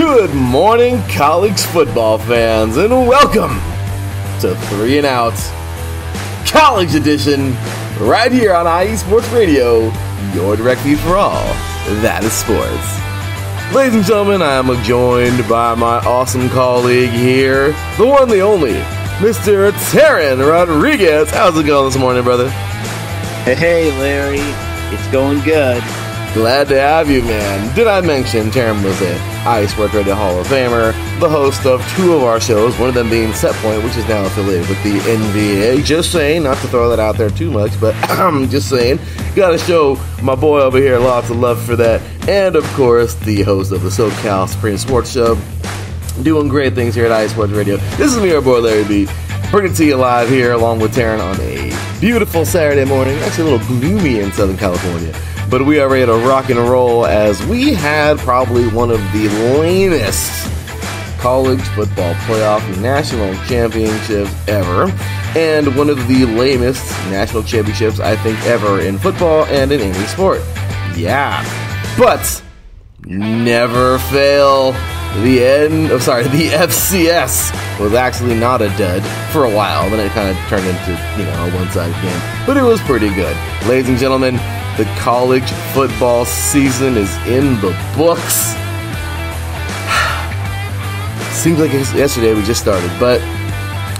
Good morning, college football fans, and welcome to 3 and Out College Edition, right here on IE Sports Radio, your direct feed for all that is sports. Ladies and gentlemen, I am joined by my awesome colleague here, the one, the only, Mr. Teran Rodriguez. How's it going this morning, brother? Hey, Larry. It's going good. Glad to have you, man. Did I mention Teran was a IE Sports Radio Hall of Famer, the host of 2 of our shows, one of them being Set Point, which is now affiliated with the NBA. Just saying, not to throw that out there too much, but I'm just saying, gotta show my boy over here lots of love for that. And, of course, the host of the SoCal Supreme Sports Show, doing great things here at IE Sports Radio. This is me, our boy Larry B, bringing it to you live here along with Teran on a beautiful Saturday morning, actually a little gloomy in Southern California. But we are ready to rock and roll as we had probably one of the lamest college football playoff national championships ever, and one of the lamest national championships I think ever in football and in any sport. Yeah, but never fail. The FCS was actually not a dud for a while. Then it kind of turned into, a one-sided game. But it was pretty good. Ladies and gentlemen, the college football season is in the books. Seems like yesterday we just started, but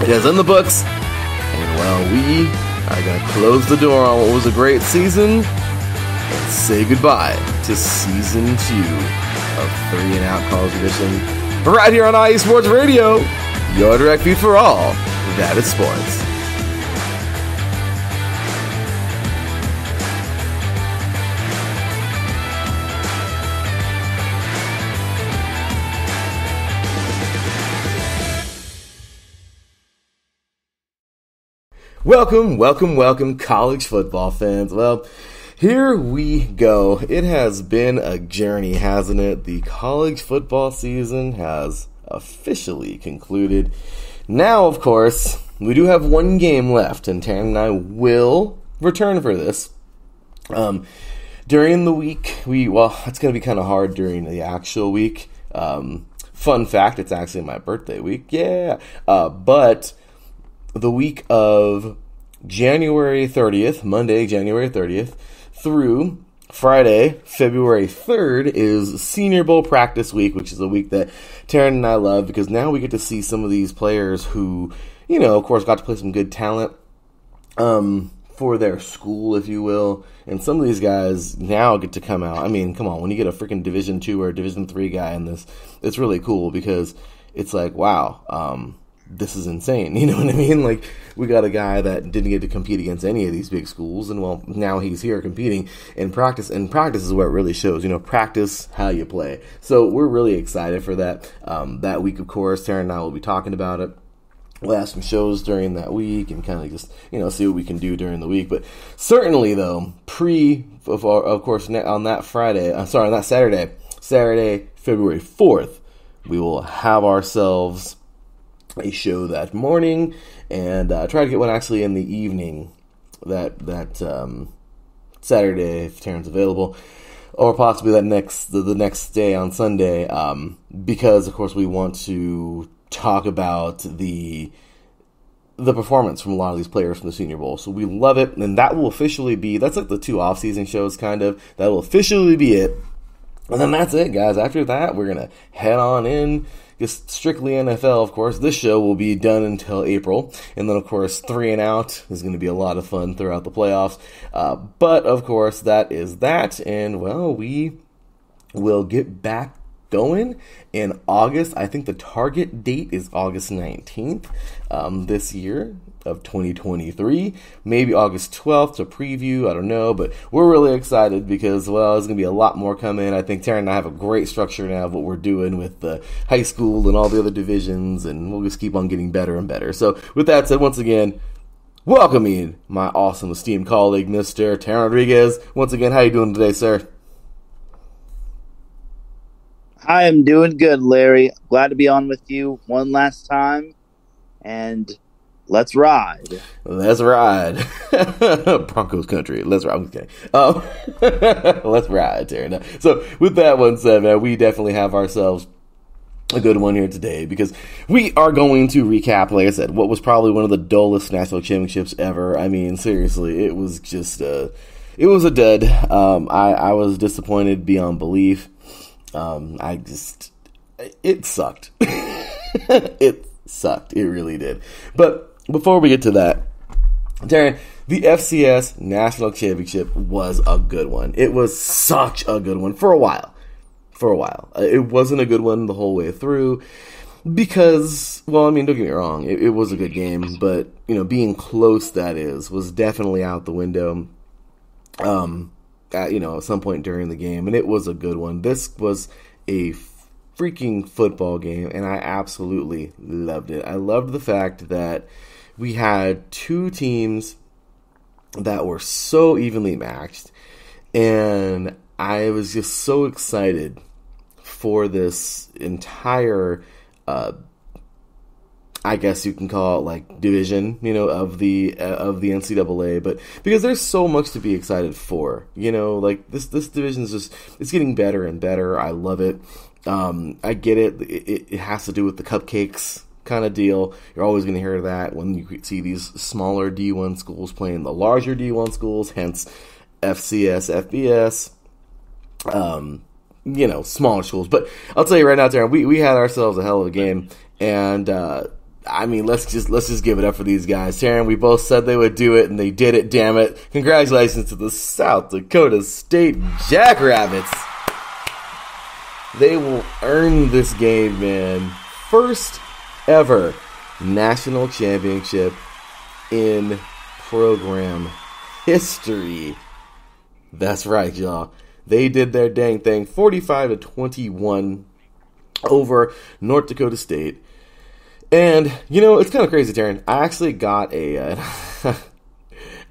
it is in the books. And, we are going to close the door on what was a great season and say goodbye to Season 2 of 3 and Out College Edition, right here on IE Sports Radio, your direct feed for all that is sports. Welcome, college football fans. Well, here we go. It has been a journey, hasn't it? The college football season has officially concluded. Now, of course, we do have one game left, and Teran and I will return for this. During the week, it's going to be kind of hard during the actual week. Fun fact, it's actually my birthday week. Yeah. But the week of January 30th, Monday, January 30th, through Friday, February 3rd, is Senior Bowl practice week, which is a week that Teran and I love because now we get to see some of these players who, of course, got to play some good talent for their school, if you will. And some of these guys now get to come out. I mean, come on, when you get a freaking Division II or Division III guy in this, it's really cool because it's like, wow, this is insane. You know what I mean? Like, we got a guy that didn't get to compete against any of these big schools, and now he's here competing in practice, and practice is where it really shows. practice how you play. So we're really excited for that. That week, of course, Teran and I will be talking about it. We'll have some shows during that week and kind of just, see what we can do during the week. But certainly, though, of course, on that Saturday, February 4th, we will have ourselves a show that morning and try to get one actually in the evening that Saturday if Teran's available, or possibly the next day on Sunday, because of course we want to talk about the performance from a lot of these players from the Senior Bowl. So we love it, and that will officially be, that's like the 2 off-season shows kind of, that will officially be it. And then that's it, guys. After that, we're going to head on in, just strictly NFL, of course. This show will be done until April. And then, of course, 3 and Out is going to be a lot of fun throughout the playoffs. But, of course, that is that. And, we will get back going in August. I think the target date is August 19th this year of 2023, maybe August 12th to preview, I don't know, but we're really excited because, there's going to be a lot more coming. I think Teran and I have a great structure now of what we're doing with the high school and all the other divisions, and we'll just keep on getting better and better. So with that said, once again, welcoming my awesome esteemed colleague, Mr. Teran Rodriguez. Once again, how are you doing today, sir? I am doing good, Larry. Glad to be on with you one last time, and let's ride. Let's ride. Broncos country. Let's ride. I'm just kidding. Let's ride, Teran. So with that one said, man, we definitely have ourselves a good one here today because we are going to recap, like I said, what was probably one of the dullest national championships ever. I mean, seriously, it was just it was a dud. I was disappointed beyond belief. It sucked. It sucked. It really did. But before we get to that, Teran, the FCS National Championship was a good one. It was such a good one for a while. It wasn't a good one the whole way through because, well, I mean, don't get me wrong, it was a good game, but, being close, that is, was definitely out the window, at some point during the game, and it was a good one. This was a freaking football game, and I absolutely loved it. I loved the fact that we had two teams that were so evenly matched, and I was just so excited for this entire, I guess you can call it like division, of the NCAA, but because there's so much to be excited for, like this division is just, it's getting better and better. I love it. I get it. It has to do with the cupcakes kind of deal. You're always going to hear that when you see these smaller D1 schools playing the larger D1 schools, hence FCS, FBS, smaller schools. But I'll tell you right now, Teran, we had ourselves a hell of a game, and I mean, let's just give it up for these guys. Teran, we both said they would do it, and they did it. Damn it! Congratulations to the South Dakota State Jackrabbits. They will earn this game, man. First ever national championship in program history. That's right, y'all. They did their dang thing, 45-21 over North Dakota State. And, it's kind of crazy, Teran. I actually got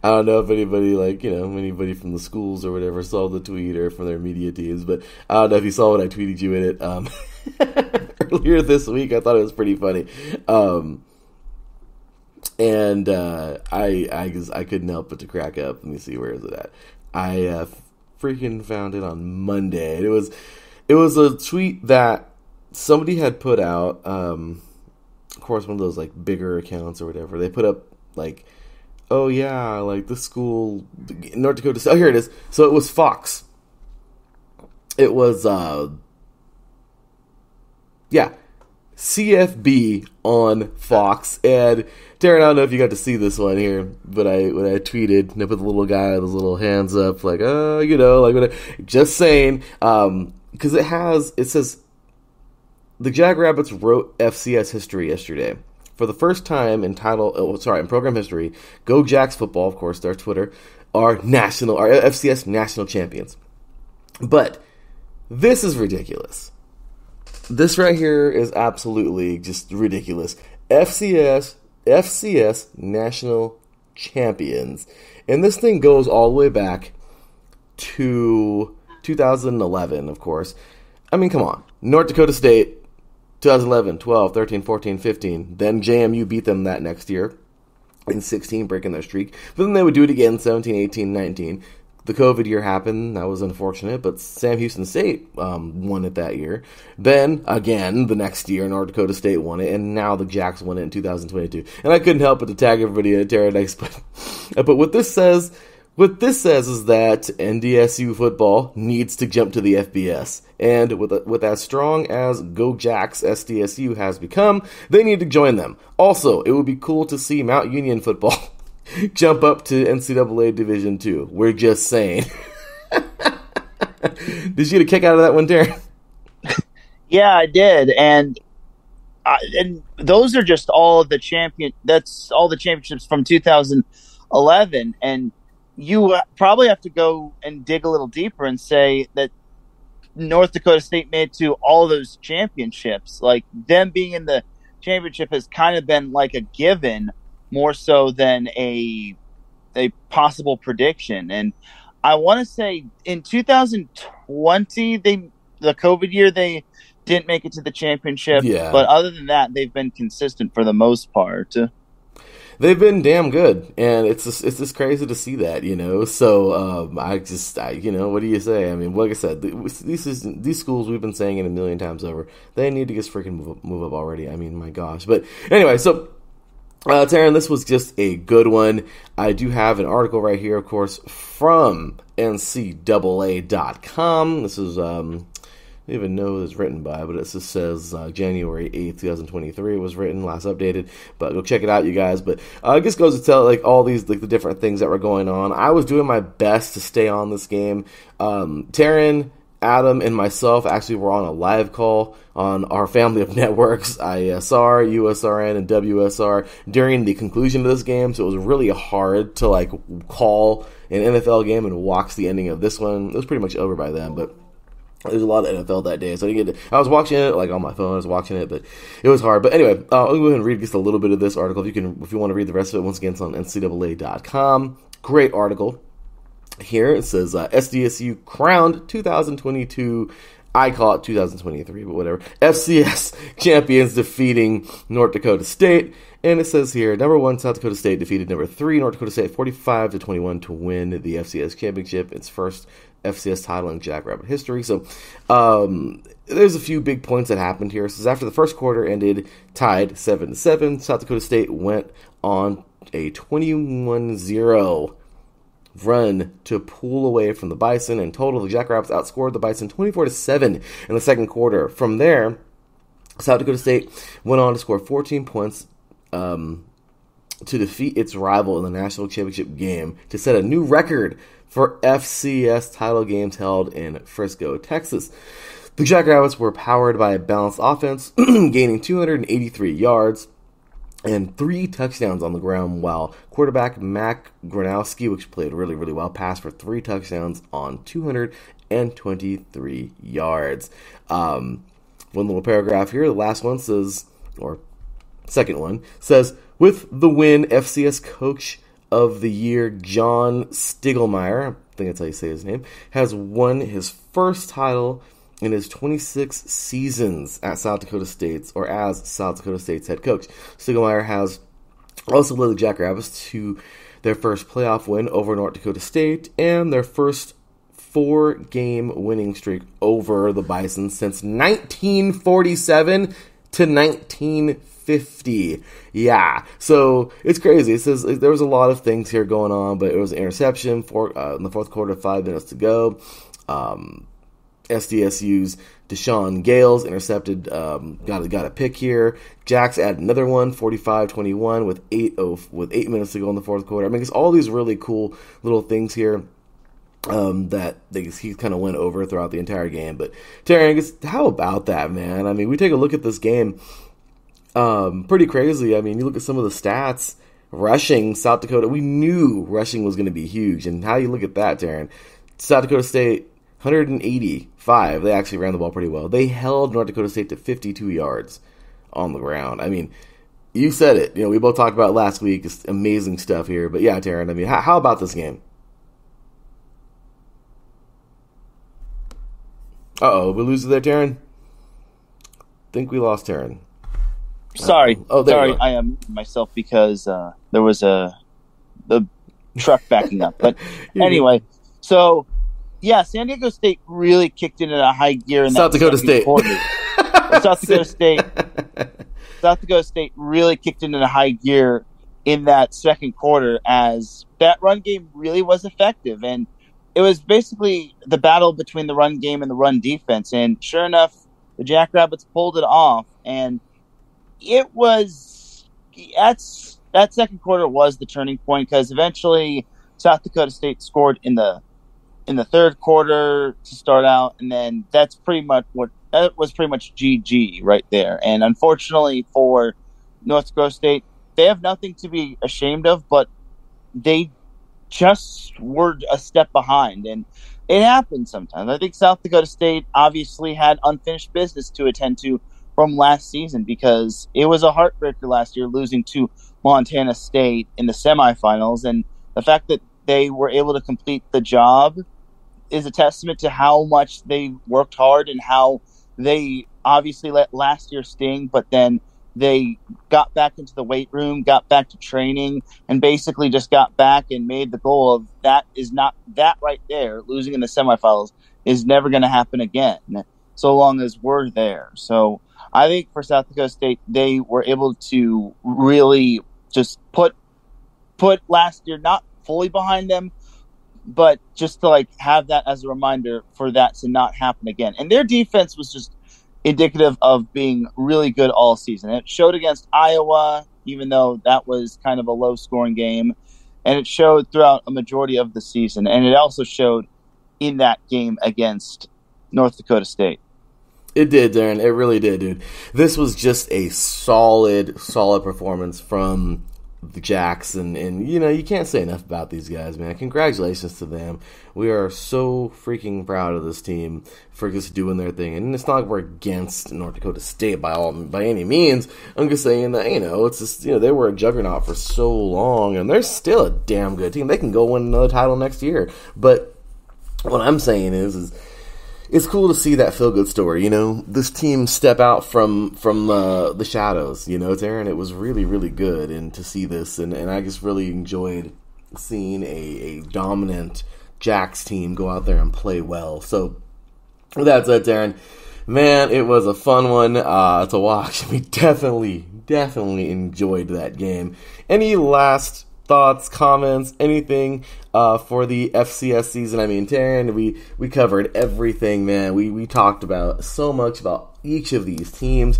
I don't know if anybody from the schools or whatever saw the tweet or from their media teams, but I don't know if you saw what I tweeted you in it earlier this week. I thought it was pretty funny. I couldn't help but to crack up. Let me see, where is it at? I freaking found it on Monday. It was a tweet that somebody had put out, of course, one of those like bigger accounts or whatever. They put up like, oh yeah, like this school, North Dakota State. Oh, here it is. So it was Fox. It was, CFB on Fox. And Teran, I don't know if you got to see this one here, but when I tweeted, and I put the little guy with his little hands up, like, just saying, because it says, the Jackrabbits wrote FCS history yesterday. For the first time in program history, Go Jacks football, of course, their Twitter, are FCS national champions. But this is ridiculous. This right here is absolutely just ridiculous. FCS national champions. And this thing goes all the way back to 2011, of course. I mean, come on. North Dakota State, 2011, 12, 13, 14, 15. Then JMU beat them that next year in 16, breaking their streak. But then they would do it again, 17, 18, 19. The COVID year happened. That was unfortunate. But Sam Houston State won it that year. Then, again, the next year, North Dakota State won it. And now the Jacks won it in 2022. And I couldn't help but to tag everybody in Teran X. But what this says is that NDSU football needs to jump to the FBS. And with as strong as Go Jacks SDSU has become, they need to join them. Also, it would be cool to see Mount Union football jump up to NCAA Division II. We're just saying. Did you get a kick out of that one, Teran? Yeah, I did. And those are just all the that's all the championships from 2011. And you probably have to go and dig a little deeper and say that North Dakota State made to all those championships. Like, them being in the championship has kind of been like a given more so than a possible prediction. And I want to say in 2020, the COVID year, they didn't make it to the championship. Yeah. But other than that, they've been consistent for the most part. they've been damn good, and it's just crazy to see that, So what do you say? I mean, like I said, these schools, we've been saying it a million times over. They need to just freaking move up already. I mean, my gosh. But anyway, so Teran, this was just a good one. I do have an article right here, of course, from NCAA.com. This is I don't even know who it's written by, but it just says January 8th, 2023 was written, last updated. But go check it out, you guys. But I guess goes to tell all these the different things that were going on. I was doing my best to stay on this game. Teran, Adam, and myself actually were on a live call on our family of networks, ISR, USRN, and WSR, during the conclusion of this game. So it was really hard to call an NFL game and watch the ending of this one. It was pretty much over by then, but there's a lot of NFL that day, so I was watching it on my phone. I was watching it, but it was hard. But anyway, I'll go ahead and read just a little bit of this article. If you want to read the rest of it, once again, it's on NCAA.com. Great article. Here it says SDSU crowned 2022. I call it 2023, but whatever. FCS champions defeating North Dakota State. And it says here, number 1, South Dakota State defeated number 3, North Dakota State, 45-21 to win the FCS championship, its first FCS title in Jackrabbit history. So there's a few big points that happened here. It says after the first quarter ended tied 7-7, South Dakota State went on a 21-0 run to pull away from the Bison. In total, the Jackrabbits outscored the Bison 24-7 in the second quarter. From there, South Dakota State went on to score 14 points to defeat its rival in the national championship game to set a new record for FCS title games held in Frisco, Texas. The Jackrabbits were powered by a balanced offense, gaining 283 yards and 3 touchdowns on the ground, while quarterback Mac Gronowski, which played really, really well, passed for 3 touchdowns on 223 yards. One little paragraph here, the last one says, or second one, says, with the win, FCS Coach of the Year John Stiegelmeier, I think that's how you say his name, has won his first title in his 26 seasons at South Dakota State, or as South Dakota State's head coach. Stiegelmeier has also led the Jackrabbits to their first playoff win over North Dakota State and their first 4-game winning streak over the Bison since 1947 to 1950. Yeah, so it's crazy. It says there was a lot of things here going on, but it was an interception in the fourth quarter, 5 minutes to go. SDSU's Deshaun Gales intercepted, got a pick here. Jacks added another one, 45-21 with 8 minutes to go in the fourth quarter. I mean, it's all these really cool little things here that he kind of went over throughout the entire game. But Teran, how about that, man? I mean, we take a look at this game, pretty crazy. I mean, you look at some of the stats. Rushing, South Dakota, we knew rushing was going to be huge. And how you look at that, Teran? South Dakota State, 185. They actually ran the ball pretty well. They held North Dakota State to 52 yards on the ground. I mean, you said it. We both talked about it last week. It's amazing stuff here. But yeah, Teran, I mean, how about this game? Uh-oh, we lose it there, Teran? Think we lost Teran. Sorry. Sorry, I am myself because there was the truck backing up. But anyway, so yeah, San Diego State really kicked in at a high gear in South Dakota State. South Dakota State really kicked in at a high gear in that second quarter, as that run game really was effective, and it was basically the battle between the run game and the run defense. And sure enough, the Jackrabbits pulled it off, and it was that second quarter was the turning point, because eventually South Dakota State scored in the third quarter to start out, and then that was pretty much GG right there. And unfortunately for North Dakota State, they have nothing to be ashamed of, but they just were a step behind, and it happens sometimes. I think South Dakota State obviously had unfinished business to attend to from last season, because it was a heartbreaker last year losing to Montana State in the semifinals, and the fact that they were able to complete the job is a testament to how much they worked hard and how they obviously let last year sting, but then they got back into the weight room, got back to training, and basically just got back and made the goal of that is not that right there. Losing in the semifinals is never going to happen again, so long as we're there. So I think for South Dakota State, they were able to really just put last year not fully behind them, but just to like have that as a reminder for that to not happen again. And their defense was just indicative of being really good all season. It showed against Iowa, even though that was kind of a low scoring game, and it showed throughout a majority of the season. And it also showed in that game against North Dakota State. It did, Darren. It really did, dude. This was just a solid performance from the Jacks, and you can't say enough about these guys, man. Congratulations to them. We are so freaking proud of this team for just doing their thing. And it's not like we're against North Dakota State by any means. I'm just saying that, it's just, they were a juggernaut for so long, and they're still a damn good team. They can go win another title next year. But what I'm saying is it's cool to see that feel-good story, this team step out from the shadows, Teran. It was really, really good, and to see this, and I just really enjoyed seeing a dominant Jacks team go out there and play well. So, with that said, Teran, man, it was a fun one to watch. We definitely enjoyed that game. Any last thoughts, comments, anything for the FCS season? I mean, Teran, we covered everything, man. We talked about so much about each of these teams.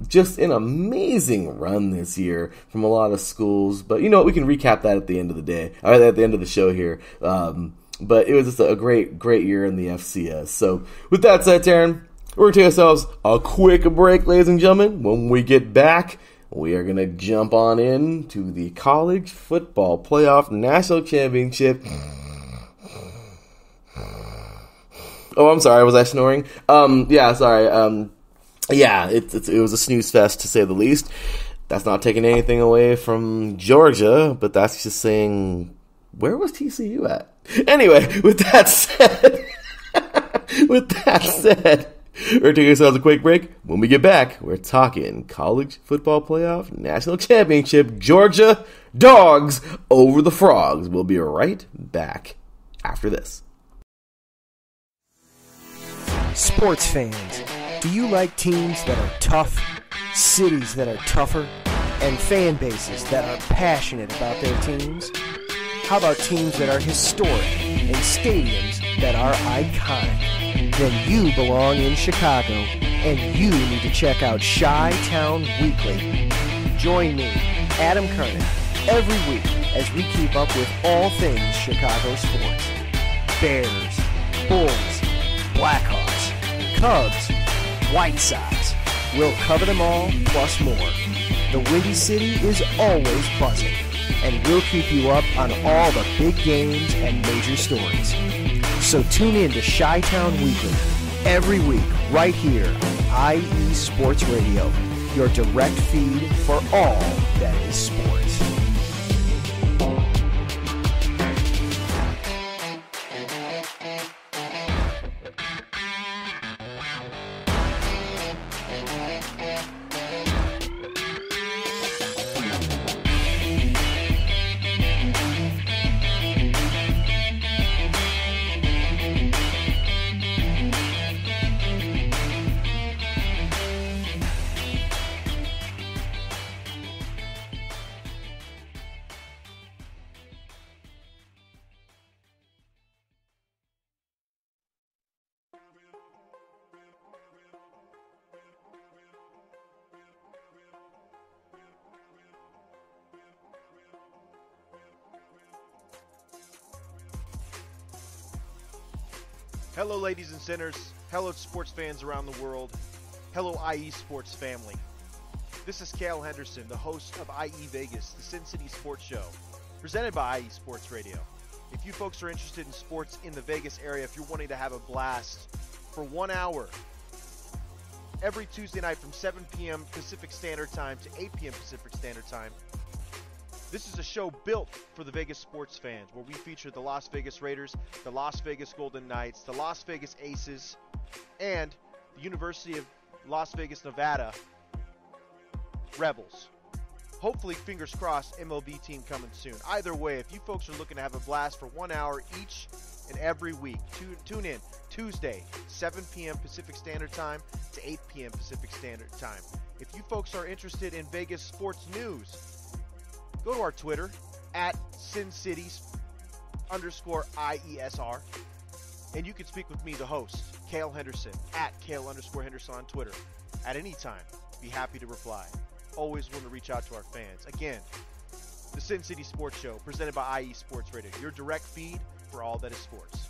Just an amazing run this year from a lot of schools. But we can recap that at the end of the day, or at the end of the show here. But it was just a great year in the FCS. So with that said, Teran, we're going to take ourselves a quick break, ladies and gentlemen. When we get back, we are going to jump on in to the College Football Playoff National Championship. Oh, I'm sorry. Was I snoring? Yeah, sorry. Yeah, it was a snooze fest, to say the least. That's not taking anything away from Georgia, but that's just saying, where was TCU at? Anyway, with that said, we're going to take ourselves a quick break. When we get back, we're talking College Football Playoff National Championship, Georgia Dogs over the Frogs. We'll be right back after this. Sports fans, do you like teams that are tough, cities that are tougher, and fan bases that are passionate about their teams? How about teams that are historic and stadiums that are iconic? Then you belong in Chicago, and you need to check out Chi-Town Weekly. Join me, Adam Kernan, every week as we keep up with all things Chicago sports. Bears, Bulls, Blackhawks, Cubs, White Sox. We'll cover them all, plus more. The Windy City is always buzzing, and we'll keep you up on all the big games and major stories. So tune in to Chi-Town Weekly every week right here on IE Sports Radio, your direct feed for all that is sports. Hello, ladies and sinners. Hello, sports fans around the world. Hello, IE Sports family. This is Cale Henderson, the host of IE Vegas, the Sin City Sports Show, presented by IE Sports Radio. If you folks are interested in sports in the Vegas area, if you're wanting to have a blast for 1 hour every Tuesday night from 7 p.m. Pacific Standard Time to 8 p.m. Pacific Standard Time, this is a show built for the Vegas sports fans, where we feature the Las Vegas Raiders, the Las Vegas Golden Knights, the Las Vegas Aces, and the University of Las Vegas, Nevada Rebels. Hopefully, fingers crossed, MLB team coming soon. Either way, if you folks are looking to have a blast for 1 hour each and every week, tune in Tuesday, 7 p.m. Pacific Standard Time to 8 p.m. Pacific Standard Time. If you folks are interested in Vegas sports news, go to our Twitter at SinCities_IESR, and you can speak with me, the host, Cale Henderson, at Cale_Henderson on Twitter. At any time, be happy to reply. Always want to reach out to our fans. Again, the Sin City Sports Show, presented by IE Sports Radio, your direct feed for all that is sports.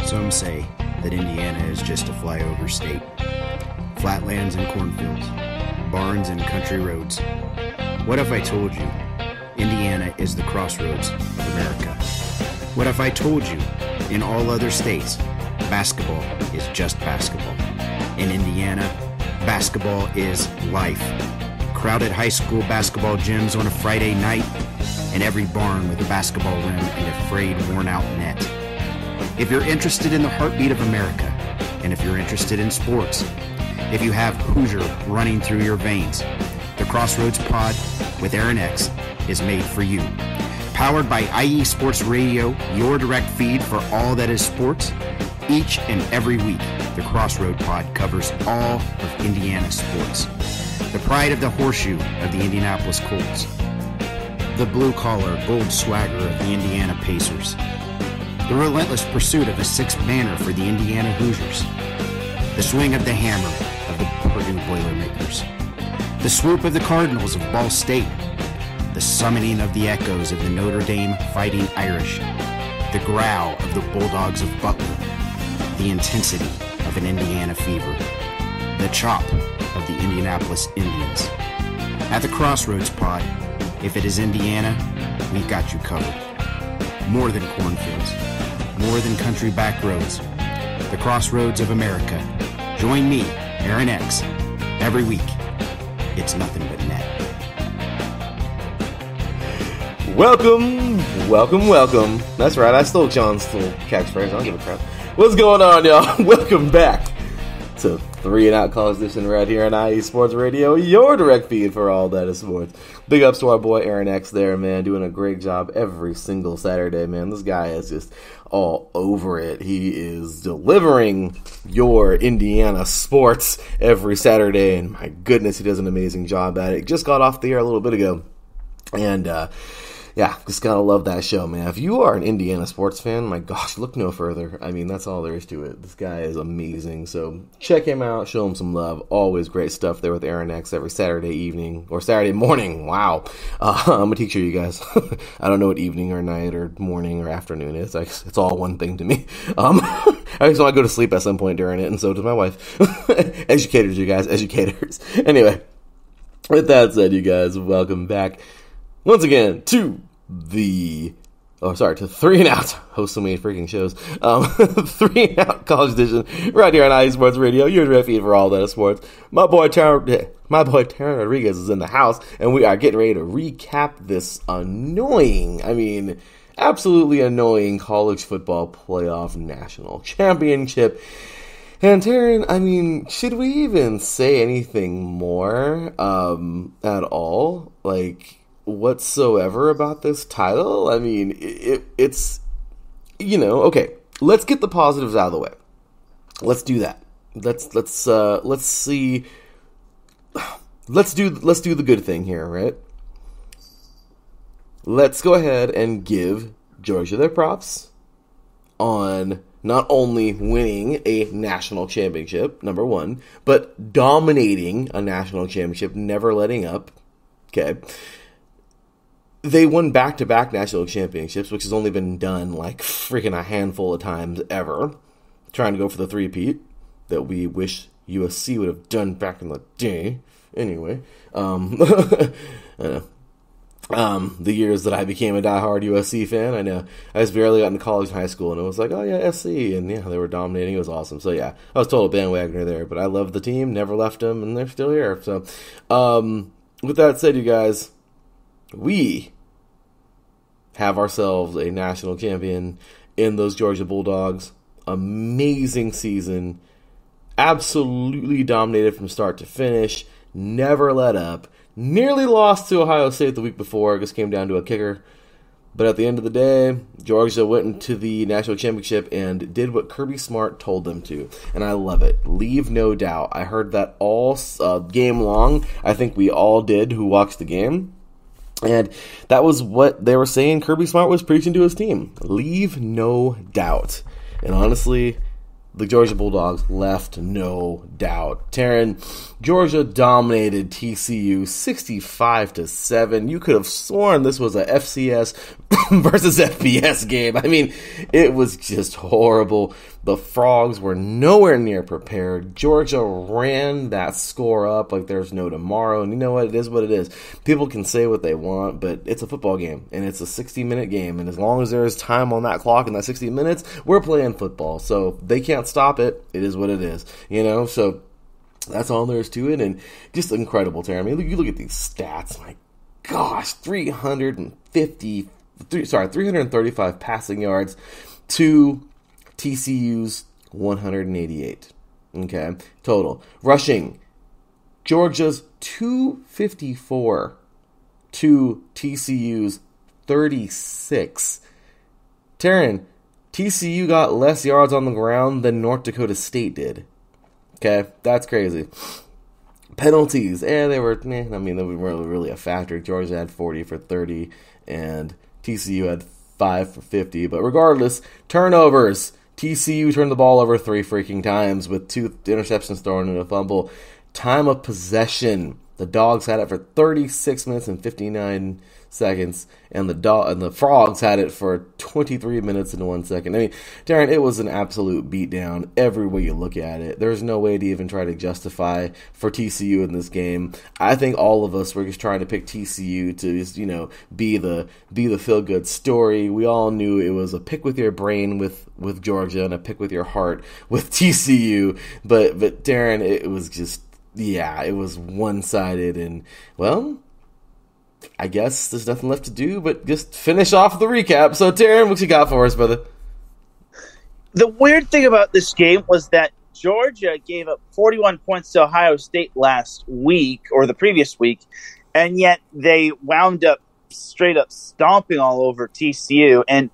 Some say that Indiana is just a flyover state. Flatlands and cornfields, barns and country roads. What if I told you Indiana is the crossroads of America? What if I told you in all other states, basketball is just basketball? In Indiana, basketball is life. Crowded high school basketball gyms on a Friday night, and every barn with a basketball rim and a frayed, worn-out net. If you're interested in the heartbeat of America, and if you're interested in sports, if you have Hoosier running through your veins, the Crossroads Pod with Aaron X is made for you. Powered by IE Sports Radio, your direct feed for all that is sports. Each and every week, the Crossroad Pod covers all of Indiana sports. The pride of the horseshoe of the Indianapolis Colts. The blue-collar gold swagger of the Indiana Pacers. The relentless pursuit of the sixth banner for the Indiana Hoosiers. The swing of the hammer of the Purdue Boilermakers. The swoop of the Cardinals of Ball State. The summoning of the echoes of the Notre Dame Fighting Irish. The growl of the Bulldogs of Butler. The intensity of an Indiana fever. The chop of the Indianapolis Indians. At the Crossroads Pod, if it is Indiana, we've got you covered. More than cornfields. More than country back roads. The Crossroads of America. Join me, Aaron X, every week. It's nothing but net. Welcome. That's right, I stole John's little catchphrase. I don't give a crap. What's going on, y'all? Welcome back to 3 and Out College Edition right here on IE Sports Radio, your direct feed for all that is sports. Big ups to our boy Aaron X there, man, doing a great job every single Saturday, man. This guy is just all over it. He is delivering your Indiana sports every Saturday, and my goodness, he does an amazing job at it. Just got off the air a little bit ago, and yeah, just gotta love that show, man. If you are an Indiana sports fan, my gosh, look no further. I mean, that's all there is to it. This guy is amazing. So check him out, show him some love. Always great stuff there with Aaron X every Saturday evening or Saturday morning. Wow. I'm a teacher, you guys. I don't know what evening or night or morning or afternoon is. It's all one thing to me. I just want to go to sleep at some point during it, and so does my wife. Educators, you guys, educators. Anyway, with that said, you guys, welcome back once again to 3 and Out. Host so many freaking shows. 3 and Out College Edition right here on IE Sports Radio, your direct feed for all that is sports. My boy Teran Rodriguez is in the house, and we are getting ready to recap this absolutely annoying college football playoff national championship. And Teran, should we even say anything more at all? Whatsoever about this title? It's okay, let's get the positives out of the way. Let's do that. Let's see. Let's do the good thing here, right? Let's go ahead and give Georgia their props on not only winning a national championship, number one, but dominating a national championship, never letting up. Okay. They won back-to-back national championships, which has only been done freaking a handful of times ever. Trying to go for the three-peat that we wish USC would have done back in the day. Anyway, I know. The years that I became a diehard USC fan, I know. I just barely got into college and high school, and it was like, oh yeah, SC, and yeah, they were dominating. It was awesome. So yeah, I was total bandwagoner there, but I love the team, never left them, and they're still here. So, with that said, you guys, we have ourselves a national champion in those Georgia Bulldogs. Amazing season. Absolutely dominated from start to finish. Never let up. Nearly lost to Ohio State the week before. It just came down to a kicker. But at the end of the day, Georgia went into the national championship and did what Kirby Smart told them to. And I love it. Leave no doubt. I heard that all game long. I think we all did who watched the game. And that was what they were saying Kirby Smart was preaching to his team. Leave no doubt. And honestly, the Georgia Bulldogs left no doubt. Teran, Georgia dominated TCU 65-7. You could have sworn this was a FCS versus FBS game. I mean, it was just horrible. The Frogs were nowhere near prepared. Georgia ran that score up like there's no tomorrow. And you know what? It is what it is. People can say what they want, but it's a football game. And it's a 60-minute game. And as long as there is time on that clock in that 60 minutes, we're playing football. So they can't stop it. It is what it is. You know? So that's all there is to it. And just incredible, Teran. I mean, you look at these stats. My gosh, 335 passing yards to TCU's 188. Okay, total. Rushing, Georgia's 254 to TCU's 36. Teran, TCU got less yards on the ground than North Dakota State did. Okay, that's crazy. Penalties, they were, they weren't really a factor. Georgia had 40 for 30, and TCU had 5 for 50. But regardless, turnovers. TCU turned the ball over 3 freaking times with 2 interceptions thrown and a fumble. Time of possession. The Dogs had it for 36 minutes and 59 seconds, and the Frogs had it for 23 minutes and 1 second. I mean, Teran, it was an absolute beatdown every way you look at it. There's no way to even try to justify for TCU in this game. I think all of us were just trying to pick TCU to just, be the feel-good story. We all knew it was a pick with your brain with Georgia and a pick with your heart with TCU. But Teran, it was just, it was one-sided, and, well, I guess there's nothing left to do but just finish off the recap. So, Teran, what you got for us, brother? The weird thing about this game was that Georgia gave up 41 points to Ohio State last week, or the previous week, and yet they wound up straight up stomping all over TCU. And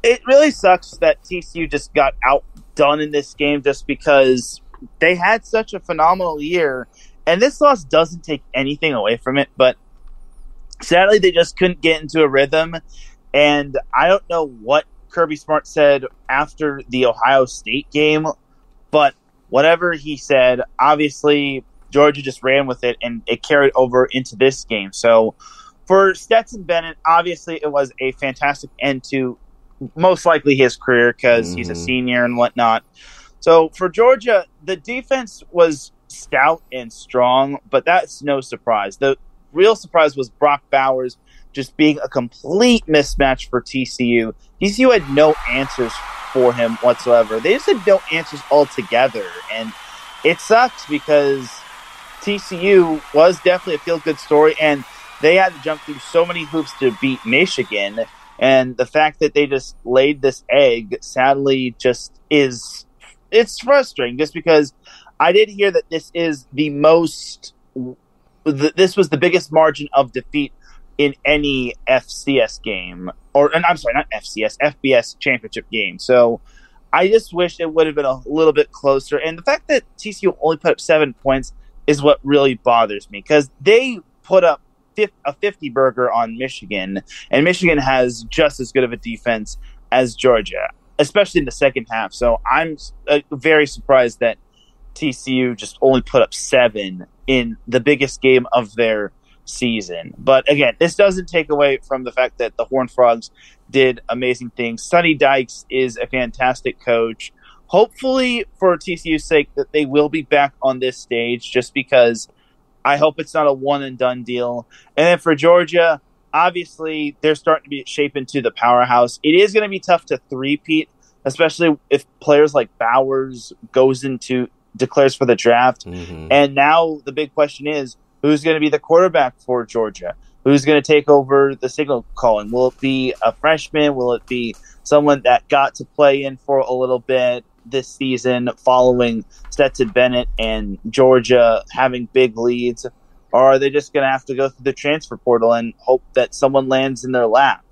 it really sucks that TCU just got outdone in this game just because they had such a phenomenal year. And this loss doesn't take anything away from it, but sadly, they just couldn't get into a rhythm, and I don't know what Kirby Smart said after the Ohio State game, but whatever he said, obviously, Georgia just ran with it, and it carried over into this game. So for Stetson Bennett, obviously, it was a fantastic end to most likely his career because he's a senior and whatnot. So for Georgia, the defense was stout and strong, but that's no surprise. The real surprise was Brock Bowers just being a complete mismatch for TCU. TCU had no answers for him whatsoever. They just had no answers altogether. And it sucks because TCU was definitely a feel-good story, and they had to jump through so many hoops to beat Michigan. And the fact that they just laid this egg, sadly, just it's frustrating just because I did hear that this is this was the biggest margin of defeat in any FCS game, FBS championship game. So I just wish it would have been a little bit closer. And the fact that TCU only put up 7 points is what really bothers me because they put up a 50-burger on Michigan, and Michigan has just as good of a defense as Georgia, especially in the second half. So I'm very surprised that TCU just only put up 7 in the biggest game of their season. But again, this doesn't take away from the fact that the Horned Frogs did amazing things. Sonny Dykes is a fantastic coach. Hopefully, for TCU's sake, that they will be back on this stage just because I hope it's not a one-and-done deal. And then for Georgia, obviously, they're starting to be shaped into the powerhouse. It is going to be tough to three-peat, especially if players like Bowers declares for the draft. And now the big question is, who's going to be the quarterback for Georgia? Who's going to take over the signal calling? Will it be a freshman? Will it be someone that got to play in for a little bit this season following Stetson Bennett and Georgia having big leads? Or are they just going to have to go through the transfer portal and hope that someone lands in their lap?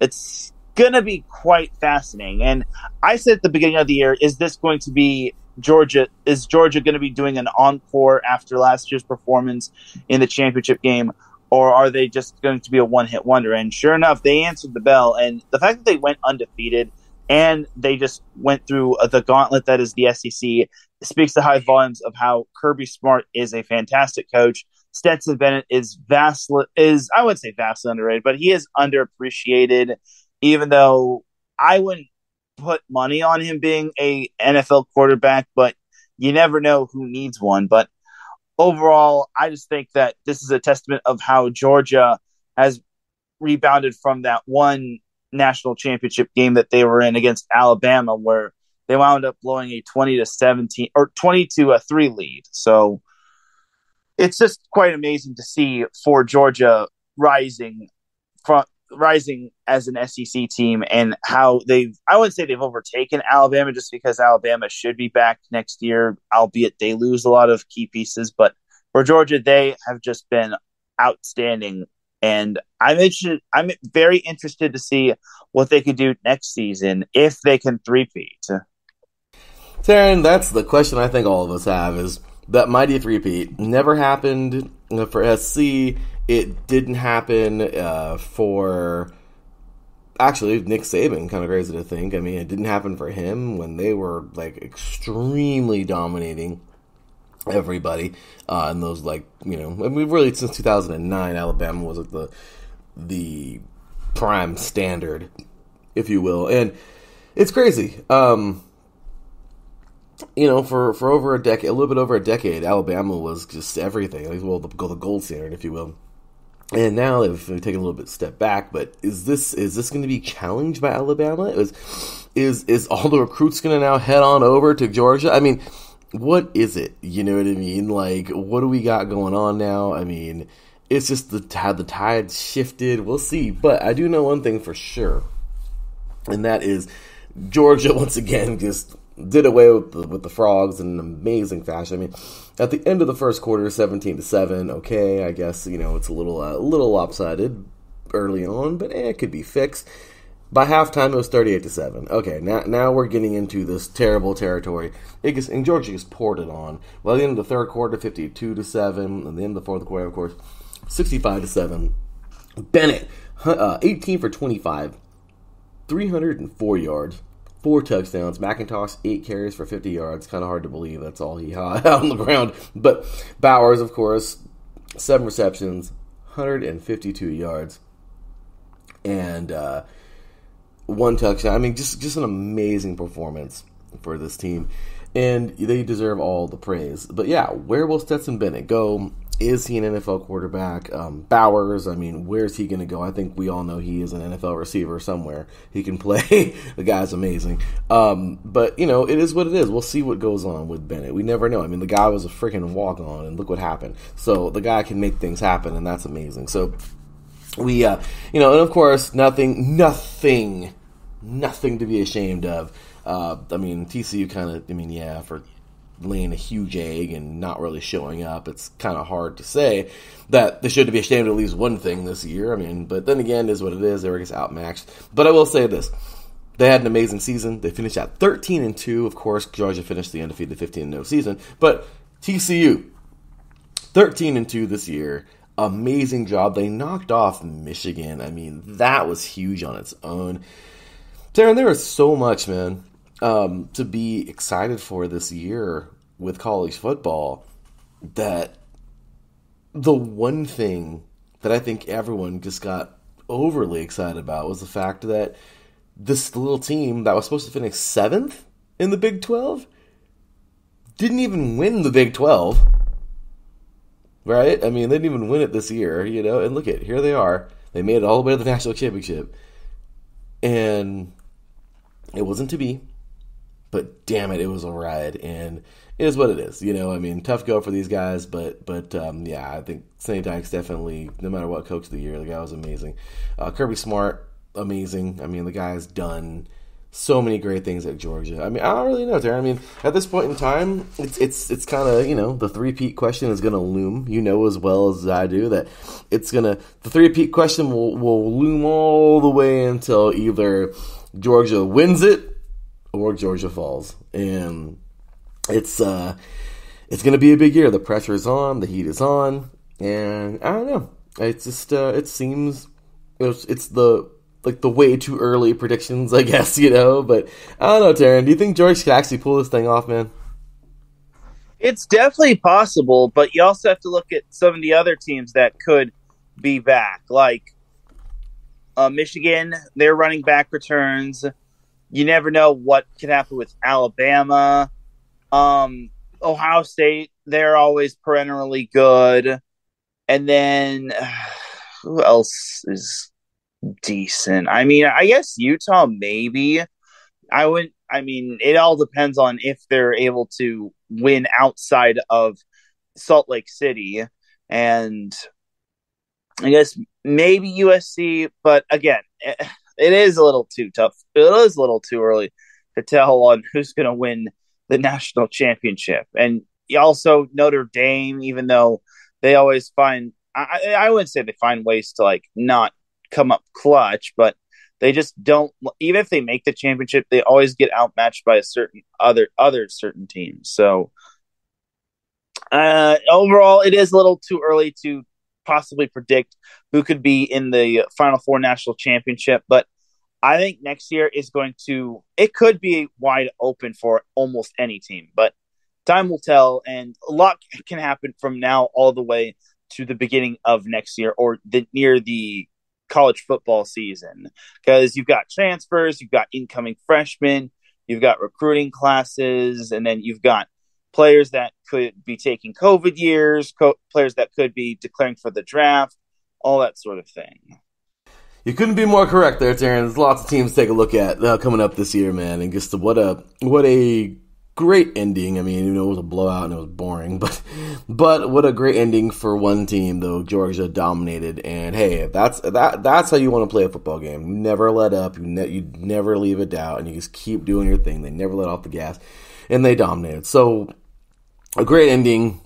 It's going to be quite fascinating. And I said at the beginning of the year, is this going to be Georgia? Is Georgia going to be doing an encore after last year's performance in the championship game? Or are they just going to be a one-hit wonder? And sure enough, they answered the bell. And the fact that they went undefeated and they just went through the gauntlet that is the SEC speaks to high volumes of how Kirby Smart is a fantastic coach. Stetson Bennett is I wouldn't say vastly underrated, but he is underappreciated, even though I wouldn't put money on him being a NFL quarterback, but you never know who needs one. But overall, I just think that this is a testament of how Georgia has rebounded from that one national championship game that they were in against Alabama, where they wound up blowing a 20-17 or 20-3 lead. So it's just quite amazing to see for Georgia rising as an SEC team, and how I wouldn't say they've overtaken Alabama, just because Alabama should be back next year, albeit they lose a lot of key pieces. But for Georgia, they have just been outstanding. And I'm very interested to see what they could do next season if they can three-peat. Teran, that's the question I think all of us have, is that mighty three-peat never happened for SC. It didn't happen for, actually, Nick Saban, kind of crazy to think. I mean, it didn't happen for him when they were, like, extremely dominating everybody in those, like, you know, I mean, really since 2009, Alabama was at the prime standard, if you will. And it's crazy. You know, for over a decade, a little bit over a decade, Alabama was just everything. Well, the gold standard, if you will. And now they've taken a little bit step back, but is this going to be challenged by Alabama? Is all the recruits going to now head on over to Georgia? I mean, what is it? You know what I mean? Like, what do we got going on now? I mean, it's just the tide shifted. We'll see. But I do know one thing for sure, and that is Georgia once again just did away with the Frogs in an amazing fashion. I mean, at the end of the first quarter, 17-7. Okay, I guess, you know, it's a little lopsided early on, but it could be fixed. By halftime, it was 38-7. Okay, now we're getting into this terrible territory. And Georgia just poured it on. Well, at the end of the third quarter, 52-7. At the end of the fourth quarter, of course, 65-7. Bennett, 18 for 25, 304 yards. 4 touchdowns. McIntosh, 8 carries for 50 yards. Kind of hard to believe that's all he had on the ground. But Bowers, of course, 7 receptions, 152 yards, and 1 touchdown. I mean, just an amazing performance for this team. And they deserve all the praise. But yeah, where will Stetson Bennett go? Is he an NFL quarterback? Bowers, I mean, where's he going to go? I think we all know he is an NFL receiver somewhere. He can play. The guy's amazing. But, you know, it is what it is. We'll see what goes on with Bennett. We never know. I mean, the guy was a freaking walk-on, and look what happened. So the guy can make things happen, and that's amazing. So we, you know, and of course, nothing to be ashamed of. I mean, TCU kind of, I mean, yeah, for laying a huge egg and not really showing up, it's kind of hard to say that they should be ashamed of at least one thing this year. I mean, but then again, it is what it is. They were just outmatched. But I will say this. They had an amazing season. They finished at 13-2. Of course, Georgia finished the undefeated 15-0 season. But TCU, 13-2 this year. Amazing job. They knocked off Michigan. I mean, that was huge on its own. Teran, there is so much, man, to be excited for this year with college football, that the one thing that I think everyone just got overly excited about was the fact that this little team that was supposed to finish 7th in the Big 12 didn't even win the Big 12, right? I mean, they didn't even win it this year, you know, and look at, here they are. They made it all the way to the national championship, and it wasn't to be. but damn it, it was a ride, and it is what it is. I mean, tough go for these guys, but yeah, I think St. Dykes definitely, no matter what, coach of the year, the guy was amazing. Kirby Smart, amazing. I mean, the guy's done so many great things at Georgia. I mean, I don't really know, Teran. I mean, at this point in time, it's kind of, the three-peat question is going to loom. You know as well as I do that the three-peat question will loom all the way until either Georgia wins it or Georgia falls. And it's going to be a big year. The pressure is on, the heat is on, and I don't know. It's just it seems it's the way too early predictions, I guess, but I don't know, Teran. Do you think George could actually pull this thing off, man? It's definitely possible, but you also have to look at some of the other teams that could be back, like Michigan. Their running back returns. You never know what could happen with Alabama. Ohio State, they're always perennially good. And then who else is decent? I mean, I guess Utah, maybe. It all depends on if they're able to win outside of Salt Lake City. And I guess maybe USC, but again, it is a little too tough. It is a little too early to tell on who's going to win the national championship. And also Notre Dame, even though they always find, I wouldn't say they find ways to not come up clutch, but they just don't. Even if they make the championship, they always get outmatched by a certain other certain teams. So overall, it is a little too early to possibly predict who could be in the Final Four national championship, but I think next year it could be wide open for almost any team, but time will tell, and a lot can happen from now all the way to the beginning of next year or near the college football season, because you've got transfers, you've got incoming freshmen, you've got recruiting classes, and then you've got players that could be taking COVID years, players that could be declaring for the draft, all that sort of thing. You couldn't be more correct there, Teran. There's lots of teams to take a look at coming up this year, man, and just what a great ending. I mean, it was a blowout and it was boring, but what a great ending for one team, though. Georgia dominated, and hey, that's how you want to play a football game. You never let up, you never leave it out, and you just keep doing your thing. They never let off the gas, and they dominated. So a great ending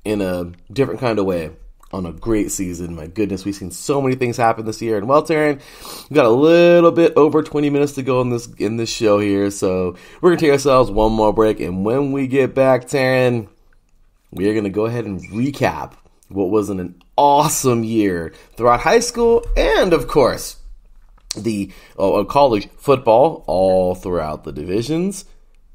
in a different kind of way on a great season. My goodness, we've seen so many things happen this year. And well, Teran, we've got a little bit over 20 minutes to go in this show here, so we're gonna take ourselves one more break. And when we get back, Teran, we are gonna go ahead and recap what was an awesome year throughout high school and, of course, the college football all throughout the divisions.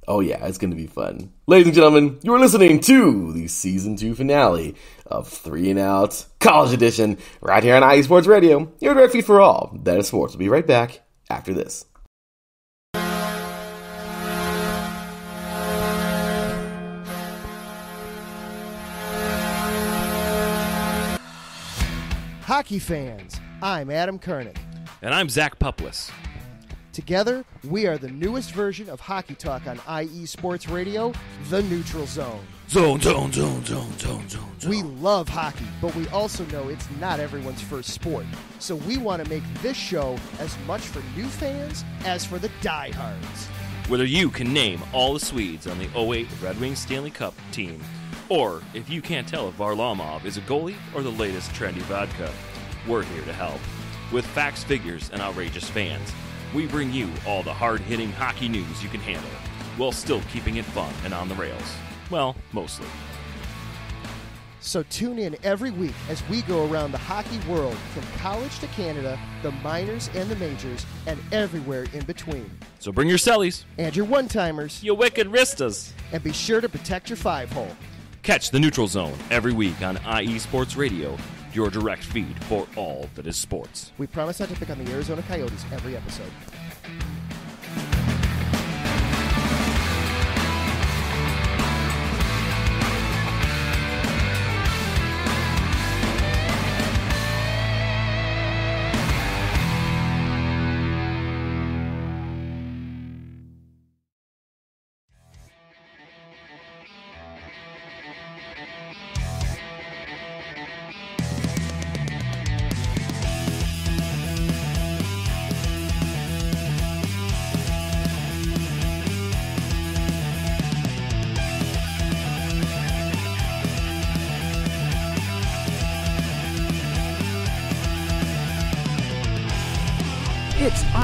Oh yeah, it's going to be fun. Ladies and gentlemen, you are listening to the Season 2 finale of 3 and Out College Edition right here on IE Sports Radio, your direct feed for all that is sports. We'll be right back after this. Hockey fans, I'm Adam Kernick. And I'm Zach Puplis. Together, we are the newest version of Hockey Talk on IE Sports Radio, The Neutral Zone. Zone. We love hockey, but we also know it's not everyone's first sport. So we want to make this show as much for new fans as for the diehards. Whether you can name all the Swedes on the 08 Red Wings Stanley Cup team, or if you can't tell if Varlamov is a goalie or the latest trendy vodka, we're here to help. With facts, figures, and outrageous fans, we bring you all the hard-hitting hockey news you can handle, while still keeping it fun and on the rails. Well, mostly. So tune in every week as we go around the hockey world, from college to Canada, the minors and the majors, and everywhere in between. So bring your cellies. And your one-timers. You wicked wristas. And be sure to protect your 5-hole. Catch the Neutral Zone every week on IE Sports Radio, your direct feed for all that is sports. We promise not to pick on the Arizona Coyotes every episode.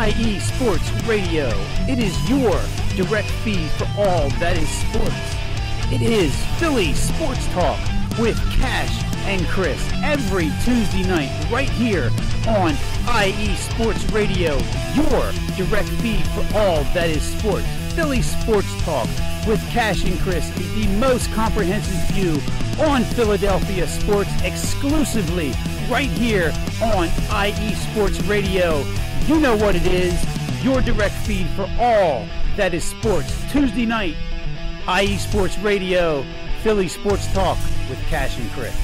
IE Sports Radio. It is your direct feed for all that is sports. It is Philly Sports Talk with Cash and Chris every Tuesday night right here on IE Sports Radio, your direct feed for all that is sports. Philly Sports Talk with Cash and Chris is the most comprehensive view on Philadelphia sports exclusively right here on IE Sports Radio. You know what it is, your direct feed for all that is sports. Tuesday night, IE Sports Radio, Philly Sports Talk with Cash and Chris.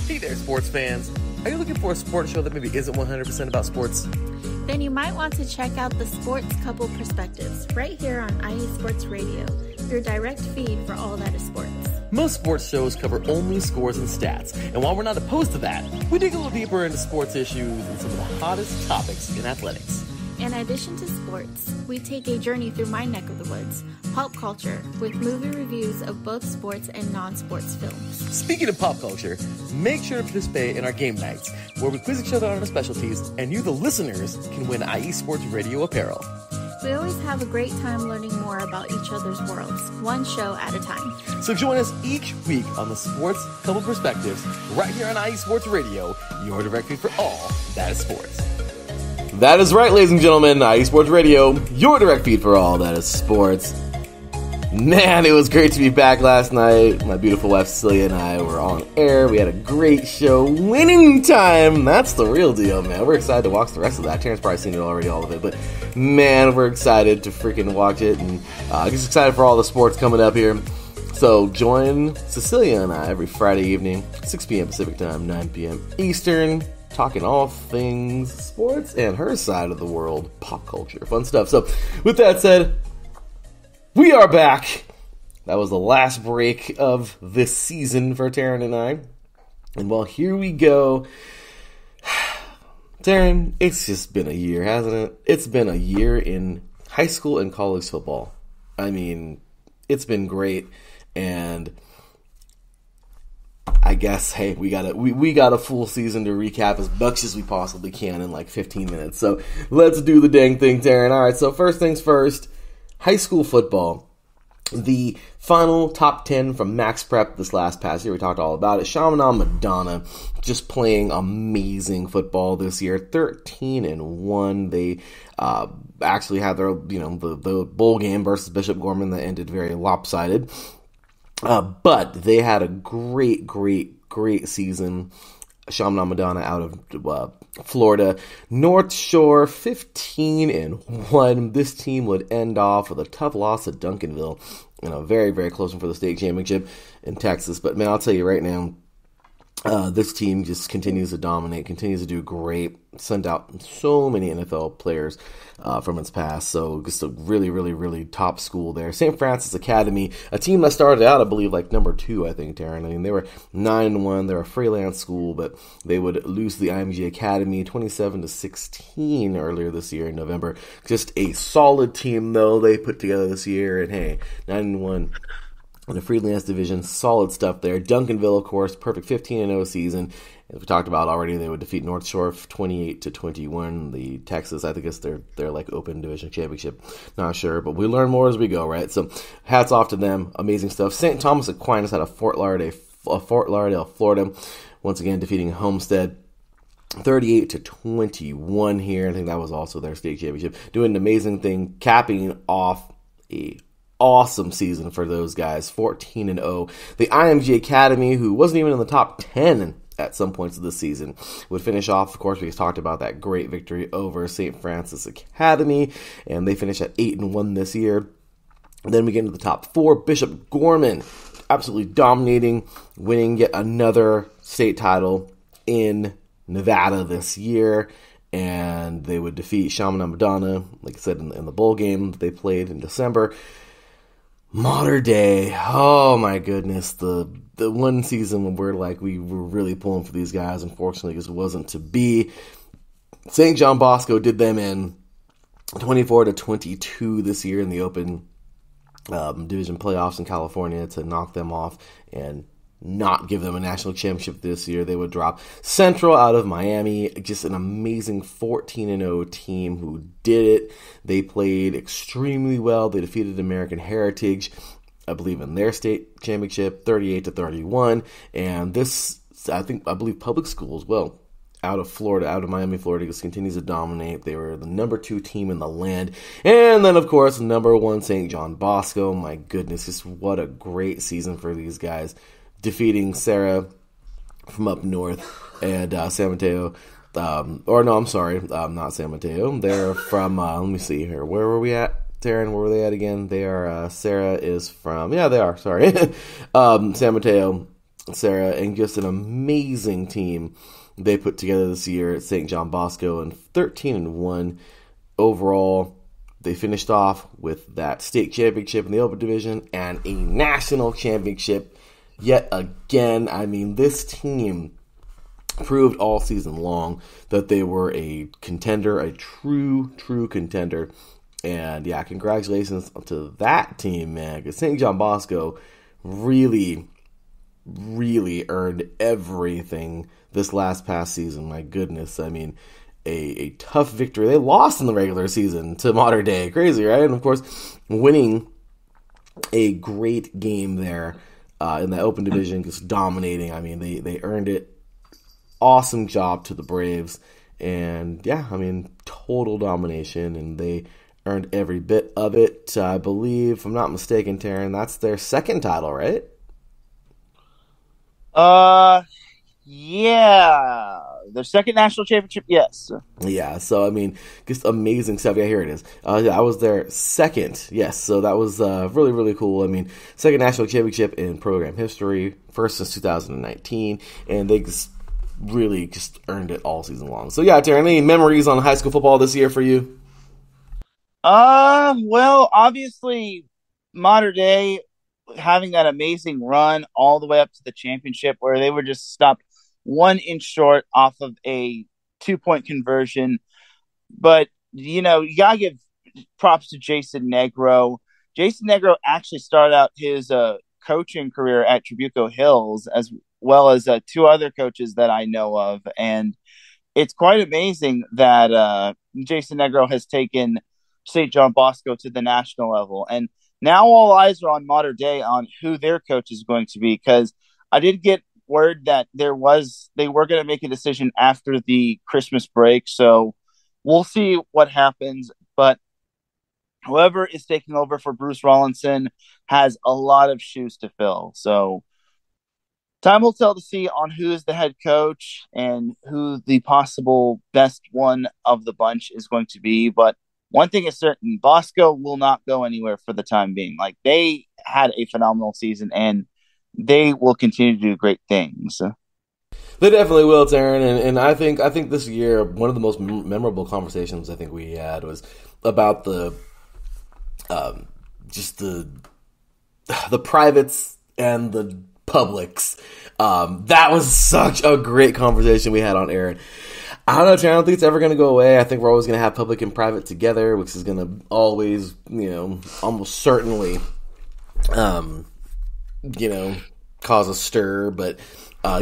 Hey there, sports fans. Are you looking for a sports show that maybe isn't 100% about sports? Then you might want to check out the Sports Couple Perspectives right here on IE Sports Radio, your direct feed for all that is sports. Most sports shows cover only scores and stats, and while we're not opposed to that, we dig a little deeper into sports issues and some of the hottest topics in athletics. In addition to sports, we take a journey through my neck of the woods, pop culture, with movie reviews of both sports and non-sports films. Speaking of pop culture, make sure to participate in our game nights, where we quiz each other on our specialties, and you, the listeners, can win IE Sports Radio apparel. We always have a great time learning more about each other's worlds, one show at a time. So join us each week on the Sports Couple Perspectives, right here on IE Sports Radio, your direct feed for all that is sports. That is right, ladies and gentlemen, IE Sports Radio, your direct feed for all that is sports. Man, it was great to be back last night. My beautiful wife Cecilia and I were on air. We had a great show. Winning time! That's the real deal, man. We're excited to watch the rest of that. Terrence's probably seen it already, all of it. But, man, we're excited to freaking watch it. And just excited for all the sports coming up here. So join Cecilia and I every Friday evening, 6 p.m. Pacific Time, 9 p.m. Eastern, talking all things sports and her side of the world, pop culture, fun stuff. So, with that said, we are back. That was the last break of this season for Teran and I. And well, here we go. Teran, it's just been a year, hasn't it? It's been a year in high school and college football. I mean, it's been great. And I guess, hey, we got a full season to recap as much as we possibly can in like 15 minutes. So let's do the dang thing, Teran. All right, so first things first, high school football. The final top 10 from Max Prep this last past year, we talked all about it. Chaminade Madonna just playing amazing football this year, 13-1. They actually had their, the bowl game versus Bishop Gorman that ended very lopsided. But they had a great season. Chaminade Madonna out of Florida. North Shore 15-1. This team would end off with a tough loss to Duncanville in a very, very close one for the state championship in Texas. But man, I'll tell you right now, this team just continues to dominate, continues to do great. Sent out so many NFL players from its past. So just a really top school there. St. Francis Academy, a team that started out, I believe, like number 2, I think, Teran. I mean, they were 9-1. They're a freelance school, but they would lose to the IMG Academy 27-16 earlier this year in November. Just a solid team, though, they put together this year. And hey, 9-1. In the freelance division, solid stuff there. Duncanville, of course, perfect 15-0 season. As we talked about already, they would defeat North Shore 28-21. The Texas, I think it's their like open division championship. Not sure, but we learn more as we go, right? So hats off to them. Amazing stuff. St. Thomas Aquinas out of Fort Lauderdale, Florida. Once again, defeating Homestead 38-21 here. I think that was also their state championship. Doing an amazing thing, capping off a awesome season for those guys, 14-0. The IMG Academy, who wasn't even in the top 10 at some points of the season, would finish off, of course, we talked about that great victory over St. Francis Academy, and they finished at 8-1 this year. Then we get into the top 4. Bishop Gorman, absolutely dominating, winning yet another state title. in Nevada this year, and they would defeat Chaminade Madonna, like I said, in the bowl game that they played in December. Modern Day, oh my goodness, the one season when we were really pulling for these guys, unfortunately, because it wasn't to be. St. John Bosco did them in 24-22 this year in the Open Division playoffs in California to knock them off and not give them a national championship this year. They would drop Central out of Miami, just an amazing 14-0 team who did it. They played extremely well. They defeated American Heritage, I believe, in their state championship, 38-31. And this, I believe, public school as well, out of Florida, out of Miami, Florida, just continues to dominate. They were the number 2 team in the land. And then, of course, number 1, St. John Bosco. My goodness, just what a great season for these guys. Defeating Sarah from up north and San Mateo. Not San Mateo. They're from, let me see here. Where were we at, Teran? Where were they at again? They are, Sarah is from, yeah, they are, sorry. San Mateo, Sarah, and just an amazing team they put together this year at St. John Bosco, and 13-1 overall. They finished off with that state championship in the Open Division and a national championship yet again. I mean, this team proved all season long that they were a contender, a true contender. And yeah, congratulations to that team, man, because St. John Bosco really earned everything this past season. My goodness, I mean, a tough victory. They lost in the regular season to Modern Day. Crazy, right? And of course, winning a great game there in the Open Division, just dominating. I mean, they earned it. Awesome job to the Braves. And yeah, I mean, total domination, and they earned every bit of it. I believe, if I'm not mistaken, Teran, that's their second title, right? Yeah. Their second national championship, yes. Yeah, so, I mean, just amazing stuff. Yeah, here it is. I was their second, yes, so that was really cool. I mean, second national championship in program history, first since 2019, and they just really just earned it all season long. So, yeah, Teran, any memories on high school football this year for you? Well, obviously, Modern Day having that amazing run all the way up to the championship where they were just stopped 1 inch short off of a 2-point conversion. But, you know, you got to give props to Jason Negro. Jason Negro actually started out his coaching career at Trabuco Hills, as well as 2 other coaches that I know of. And it's quite amazing that Jason Negro has taken St. John Bosco to the national level. And now all eyes are on Modern Day on who their coach is going to be, because I did get word that they were going to make a decision after the Christmas break. So we'll see what happens. But whoever is taking over for Bruce Rollinson has a lot of shoes to fill. So time will tell to see on who is the head coach and who the possible best one of the bunch is going to be. But one thing is certain, Bosco will not go anywhere for the time being. Like, they had a phenomenal season, and they will continue to do great things. They definitely will, Teran, and I think this year one of the most memorable conversations I think we had was about the privates and the publics. That was such a great conversation we had on air. I don't know, Teran, I don't think it's ever going to go away. I think we're always going to have public and private together, which is going to always, almost certainly, cause a stir. But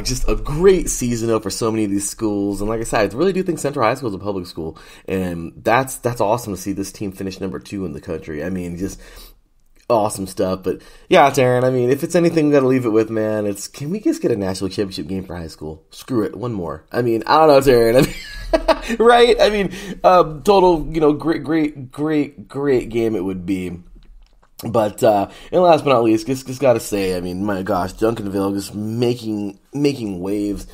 just a great season for so many of these schools. And like I said, I really do think Central High School is a public school. And that's awesome to see this team finish number 2 in the country. I mean, just awesome stuff. But yeah, Teran, I mean, if it's anything we got to leave it with, man, it's, can we just get a national championship game for high school? Screw it, one more. I mean, I don't know, Teran. I mean, right? I mean, total, great game it would be. But and last but not least, just got to say, I mean, my gosh, Duncanville just making waves,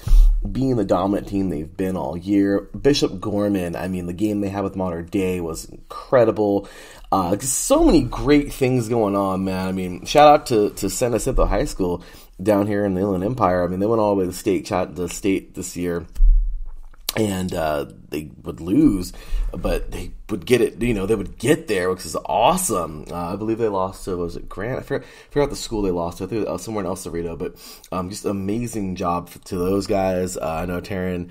being the dominant team they've been all year. Bishop Gorman, I mean, the game they had with Modern Day was incredible. Just so many great things going on, man. I mean, shout out to San Jacinto High School down here in the Inland Empire. I mean, they went all the way to the state this year, and they would lose, but they would get it. They would get there, which is awesome. I believe they lost to, was it Grant? I forgot the school they lost to. I think it was somewhere in El Cerrito, but just amazing job to those guys. I know Teran.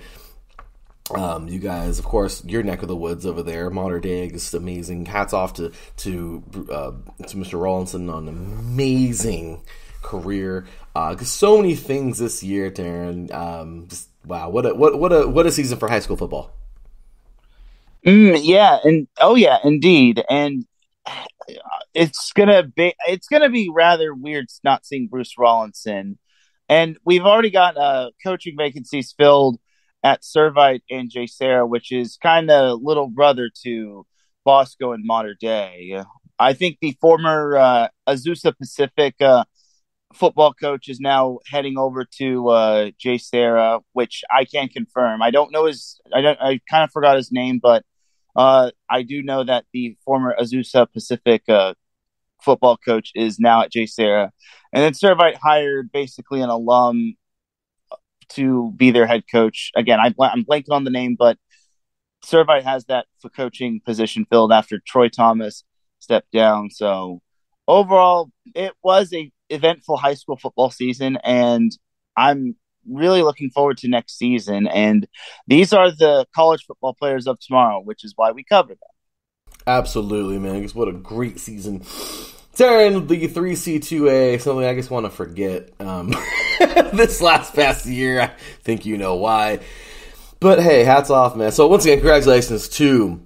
You guys, of course, your neck of the woods over there, Mater Dei, just amazing. Hats off to Mr. Rawlinson on an amazing career. So many things this year, Teran. Just wow, what a season for high school football. Yeah, indeed, and it's gonna be rather weird not seeing Bruce Rawlinson, and we've already got coaching vacancies filled at Servite and J. Sarah, which is kind of little brother to Bosco and Mater Dei. I think the former Azusa Pacific football coach is now heading over to J. Sarah, which I can't confirm. I don't know I kind of forgot his name, but I do know that the former Azusa Pacific football coach is now at J. Sarah. And then Servite hired basically an alum to be their head coach. Again, I'm blanking on the name, but Servite has that coaching position filled after Troy Thomas stepped down. So overall, it was a eventful high school football season, and I'm really looking forward to next season. And these are the college football players of tomorrow, which is why we cover them. Absolutely, man. What a great season. Teran, the 3C2A, something I just want to forget this past year. I think you know why. But hey, hats off, man. So once again, congratulations to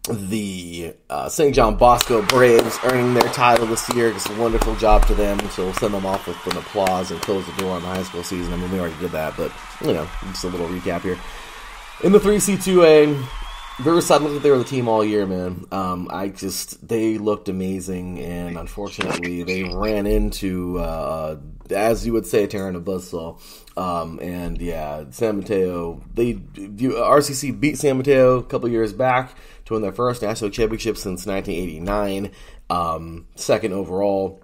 the St. John Bosco Braves earning their title this year. It's a wonderful job to them. So we'll send them off with an applause and close the door on the high school season. I mean, we already did that, but, just a little recap here. In the 3C2A, Riverside looked like they were the team all year, man. They looked amazing, and unfortunately, they ran into, as you would say, Teran, a buzzsaw. And yeah, San Mateo, RCC beat San Mateo a couple years back to win their first national championship since 1989, second overall.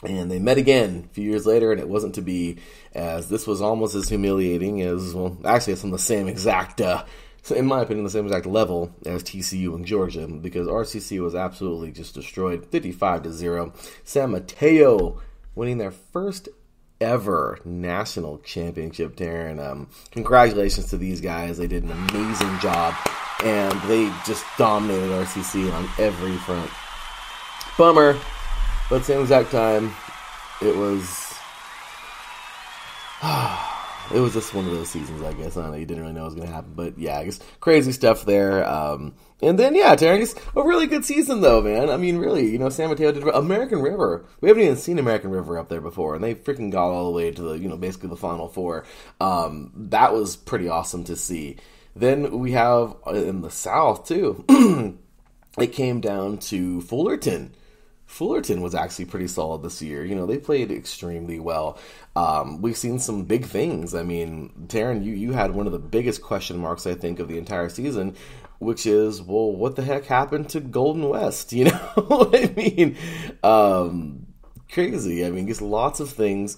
And they met again a few years later, and it wasn't to be, as this was almost as humiliating as, well, actually it's on the same exact, in my opinion, the same exact level as TCU and Georgia, because RCC was absolutely just destroyed, 55-0. San Mateo winning their first ever national championship, Teran. Congratulations to these guys. They did an amazing job, and they just dominated RCC on every front. Bummer, but same exact time, it was just one of those seasons, I guess. I don't know, you didn't really know what was going to happen, but yeah, I guess crazy stuff there. And then, yeah, Teran, just a really good season, though, man. I mean, really, San Mateo did American River. We haven't even seen American River up there before, and they freaking got all the way to the, basically the Final Four. That was pretty awesome to see. Then we have in the South, too, it came down to Fullerton. Fullerton was actually pretty solid this year. They played extremely well. We've seen some big things. I mean, Teran, you had one of the biggest question marks, I think, of the entire season, which is, well, what the heck happened to Golden West? I mean, crazy. I mean, just lots of things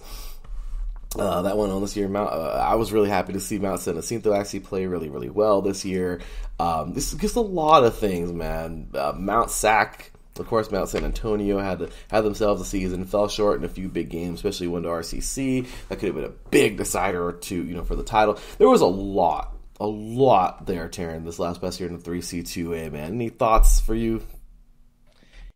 that went on this year. I was really happy to see Mount San Jacinto actually play really, really well this year. This is just a lot of things, man. Mount Sac, of course, Mount San Antonio had themselves a season, fell short in a few big games, especially one to RCC. That could have been a big decider or two, for the title. There was a lot there, Teran, this past year in the 3C2A, man. Any thoughts for you?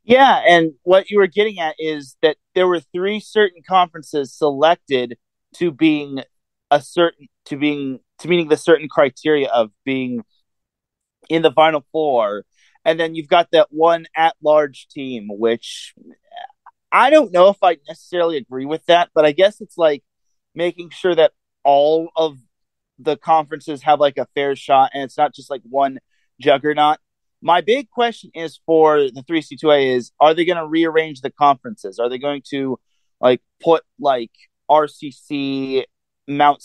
Yeah, and what you were getting at is that there were three certain conferences selected to meeting the certain criteria of being in the Final Four. And then you've got that one at-large team, which I don't know if I necessarily agree with that, but I guess it's like making sure that all of the conferences have like a fair shot, and it's not just like one juggernaut. My big question is for the 3C2A is, are they going to rearrange the conferences? Are they going to like put like RCC, Mount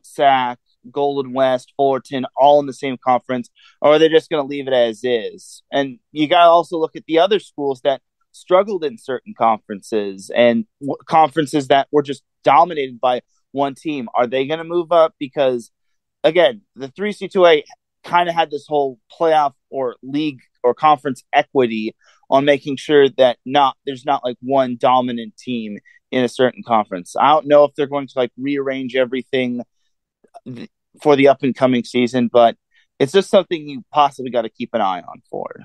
Sac, Golden West, Fullerton, all in the same conference, or are they just going to leave it as is? And you got to also look at the other schools that struggled in certain conferences and conferences that were just dominated by one team. Are they going to move up? Because again, the 3C2A kind of had this whole playoff or league or conference equity on making sure that there's not like one dominant team in a certain conference. I don't know if they're going to like rearrange everything for the up and coming season, but it's just something you possibly got to keep an eye on for.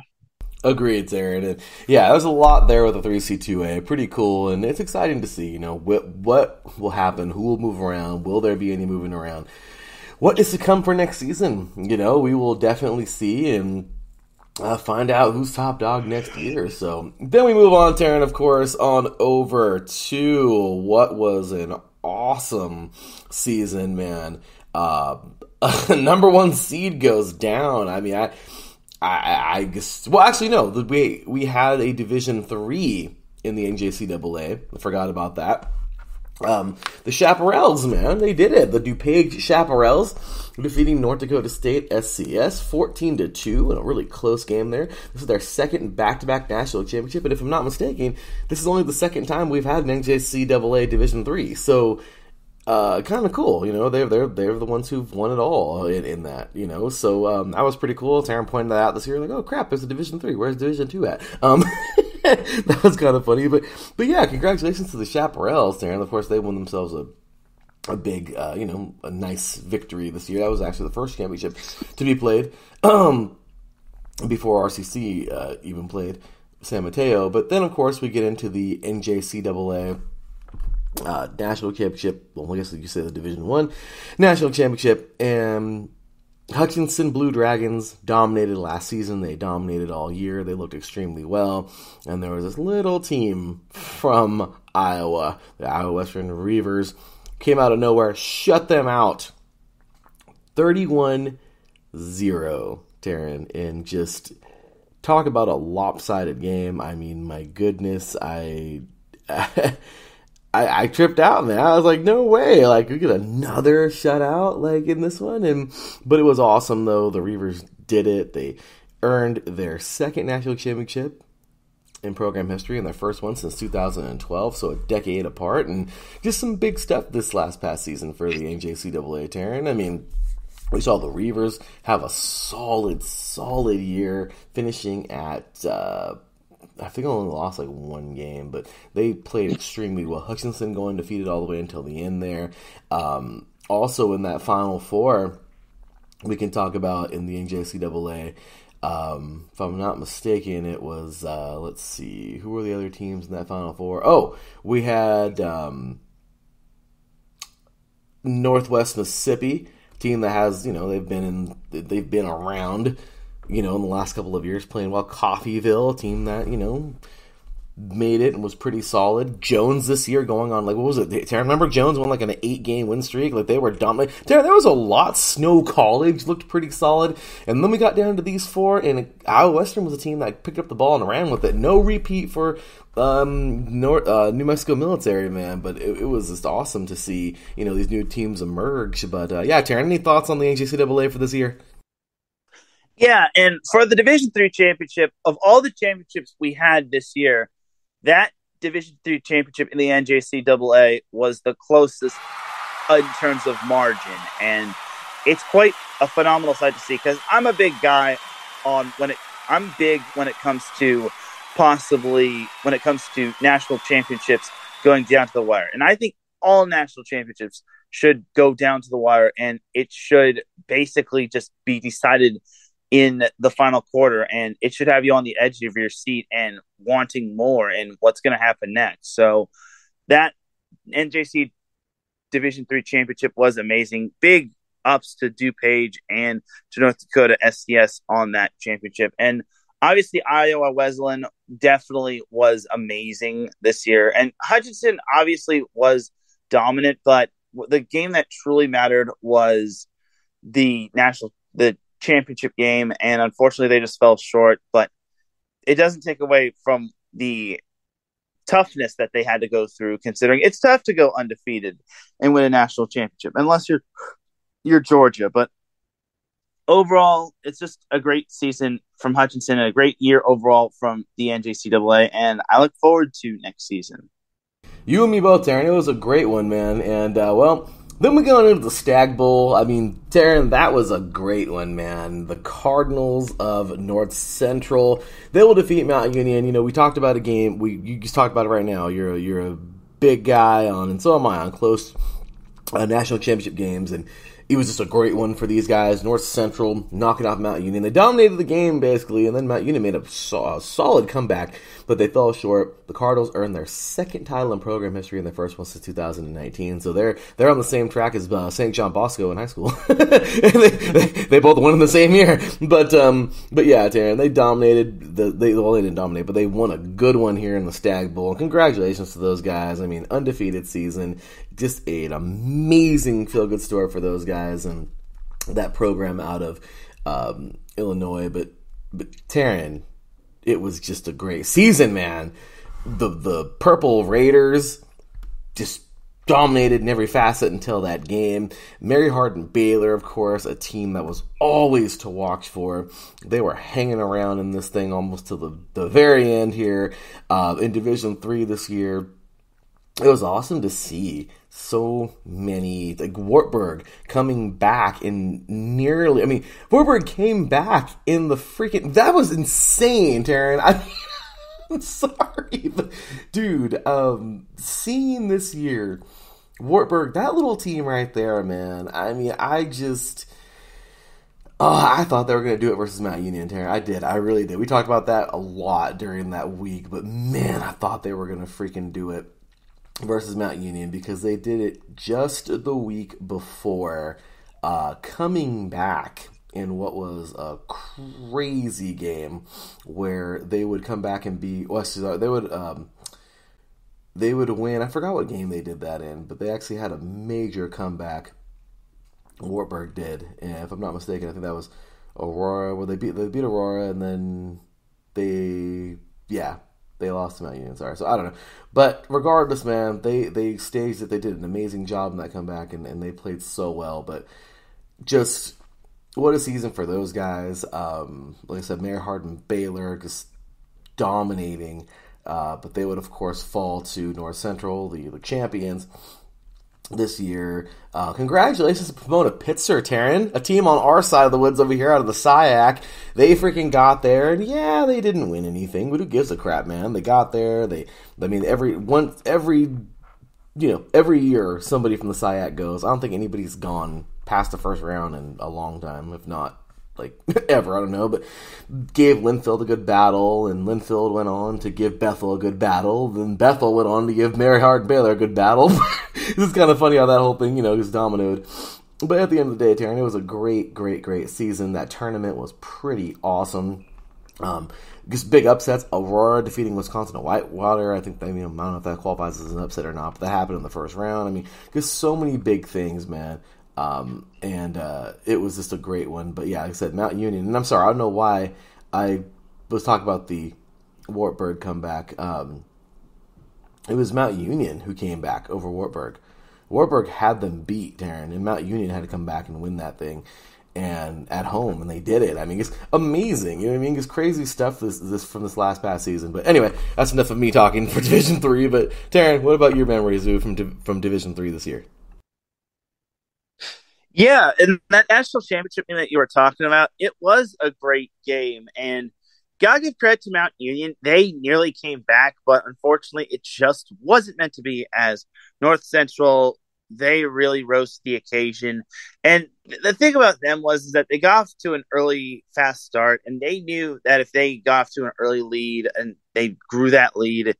Agreed, Teran. And yeah, there's a lot there with the 3C2A. Pretty cool, and it's exciting to see, what will happen, who will move around, will there be any moving around, what is to come for next season. We will definitely see and find out who's top dog next year. So then we move on, Teran, of course, on over to what was an awesome season, man. Number one seed goes down. I mean, I guess. Well, actually, no. We had a Division III in the NJCAA. I forgot about that. The Chaparrals, man, they did it. The DuPage Chaparrals defeating North Dakota State SCS 14-2 in a really close game there. This is their second back-to-back national championship, and if I'm not mistaken, this is only the second time we've had an NJCAA Division III. So, kind of cool, they're the ones who've won it all in that, so that was pretty cool. Teran pointed that out this year, like, oh crap, there's a Division III, where's Division II at? That was kind of funny, but yeah, congratulations to the Chaparrals, Teran. Of course, they won themselves a big, a nice victory this year. That was actually the first championship to be played before RCC even played San Mateo. But then, of course, we get into the NJCAA national championship. Well, I guess you could say the Division I national championship, and Hutchinson Blue Dragons dominated last season. They dominated all year. They looked extremely well. And there was this little team from Iowa, the Iowa Western Reavers, came out of nowhere, shut them out 31-0, Teran, and just talk about a lopsided game. I mean, my goodness, I tripped out, man. I was like, no way. Like, we get another shutout, like, in this one. But it was awesome, though. The Reavers did it. They earned their second national championship in program history and their first one since 2012, so a decade apart. And just some big stuff this past season for the NJCAA, Teran. I mean, we saw the Reavers have a solid year, finishing at I think I only lost like one game, but they played extremely well. Hutchinson going defeated all the way until the end there. Also in that Final Four, we can talk about in the NJCAA, if I'm not mistaken, it was, let's see, who were the other teams in that Final Four? Oh, we had Northwest Mississippi, team that has, they've been around, in the last couple of years playing well. Coffeyville, a team that, made it and was pretty solid. Jones this year going on, like, what was it? I remember Jones won like an 8-game win streak. Like, they were dominant. There was a lot. Snow College looked pretty solid. And then we got down to these four, and Iowa Western was a team that picked up the ball and ran with it. No repeat for New Mexico Military, man. But it was just awesome to see, these new teams emerge. But, yeah, Teran, any thoughts on the NJCAA for this year? Yeah, and for the Division III championship, of all the championships we had this year, that Division III championship in the NJCAA was the closest in terms of margin, and it's quite a phenomenal sight to see, because I'm a big guy I'm big when it comes to national championships going down to the wire, and I think all national championships should go down to the wire, and it should basically just be decided in the final quarter, and it should have you on the edge of your seat and wanting more and what's going to happen next. So that NJC Division III championship was amazing. Big ups to DuPage and to North Dakota SCS on that championship. And obviously Iowa Wesleyan definitely was amazing this year. And Hutchinson obviously was dominant, but the game that truly mattered was the championship game, and unfortunately they just fell short, but it doesn't take away from the toughness that they had to go through, considering it's tough to go undefeated and win a national championship unless you're Georgia. But overall, it's just a great season from Hutchinson, a great year overall from the NJCAA, and I look forward to next season. You and me both, Teran. It was a great one, man. And, then we go into the Stag Bowl. I mean, Teran, that was a great one, man. The Cardinals of North Central, they will defeat Mount Union. You know, we talked about a game. You just talked about it right now. You're a big guy on, and so am I, on close national championship games, and it was just a great one for these guys. North Central knocking off Mount Union. They dominated the game, basically, and then Mount Union made a solid comeback, but they fell short. The Cardinals earned their second title in program history and their first one since 2019. So they're on the same track as St. John Bosco in high school. they both won in the same year. But yeah, Teran, they dominated. They didn't dominate, but they won a good one here in the Stag Bowl. And congratulations to those guys. I mean, undefeated season. Just an amazing feel-good story for those guys and that program out of Illinois. But Teran, it was just a great season, man. The Purple Raiders just dominated in every facet until that game. Mary Hardin Baylor, of course, a team that was always to watch for. They were hanging around in this thing almost to the very end here in Division III this year. It was awesome to see so many, like Wartburg coming back in Wartburg came back in the freaking, that was insane, Teran. I'm sorry, but dude, seeing this year, Wartburg, that little team right there, man, I mean, I thought they were going to do it versus Mount Union, Teran. I did. I really did. We talked about that a lot during that week, but man, I thought they were going to freaking do it versus Mount Union because they did it just the week before, coming back in what was a crazy game where they would come back and they would win. I forgot what game they did that in, but they actually had a major comeback. Wartburg did, and if I'm not mistaken, I think that was Aurora, where they beat Aurora, and then they lost to Mount Union. Sorry, so I don't know, but regardless, man, they staged it. They did an amazing job in that comeback, and they played so well. But just what a season for those guys. Like I said, Mary Hardin Baylor just dominating, but they would of course fall to North Central, the champions this year. Congratulations to Pomona Pitzer, Teran, a team on our side of the woods over here out of the SIAC. They freaking got there, and yeah, they didn't win anything, but who gives a crap, man? They got there. Every year somebody from the SIAC goes. I don't think anybody's gone past the first round in a long time, if not like ever, I don't know, but gave Linfield a good battle, and Linfield went on to give Bethel a good battle, then Bethel went on to give Mary Hardin Baylor a good battle. It's kind of funny how that whole thing, just dominoed. But at the end of the day, Teran, it was a great, great, great season. That tournament was pretty awesome. Just big upsets. Aurora defeating Wisconsin at Whitewater. I think, I don't know if that qualifies as an upset or not, but that happened in the first round. I mean, just so many big things, man. It was just a great one. But yeah, like I said, Mount Union, and I'm sorry, I don't know why I was talking about the Wartburg comeback. It was Mount Union who came back over Wartburg. Wartburg had them beat, Teran, and Mount Union had to come back and win that thing, and at home, and they did it. I mean, it's amazing. You know what I mean? It's crazy stuff this from this last past season. But anyway, that's enough of me talking for Division III. But Teran, what about your memories from Division III this year? Yeah, and that national championship game that you were talking about, it was a great game, and gotta give credit to Mount Union. They nearly came back, but unfortunately, it just wasn't meant to be, as North Central, they really rose to the occasion. And the thing about them was that they got off to an early, fast start, and they knew that if they got off to an early lead and they grew that lead,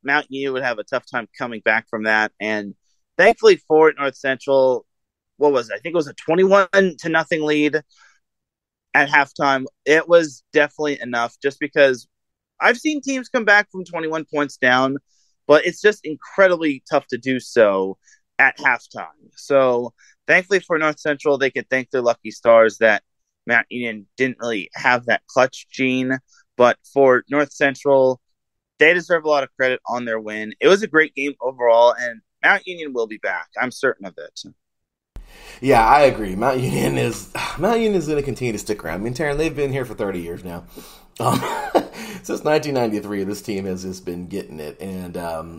Mount Union would have a tough time coming back from that. And thankfully for North Central, what was it? I think it was a 21-0 lead at halftime. It was definitely enough, just because I've seen teams come back from 21 points down, but it's just incredibly tough to do so at halftime. So thankfully for North Central, they could thank their lucky stars that Mount Union didn't really have that clutch gene. But for North Central, they deserve a lot of credit on their win. It was a great game overall, and Mount Union will be back. I'm certain of it. Yeah, I agree. Mount Union is going to continue to stick around. I mean, Teran, they've been here for 30 years now. Since 1993, this team has just been getting it, and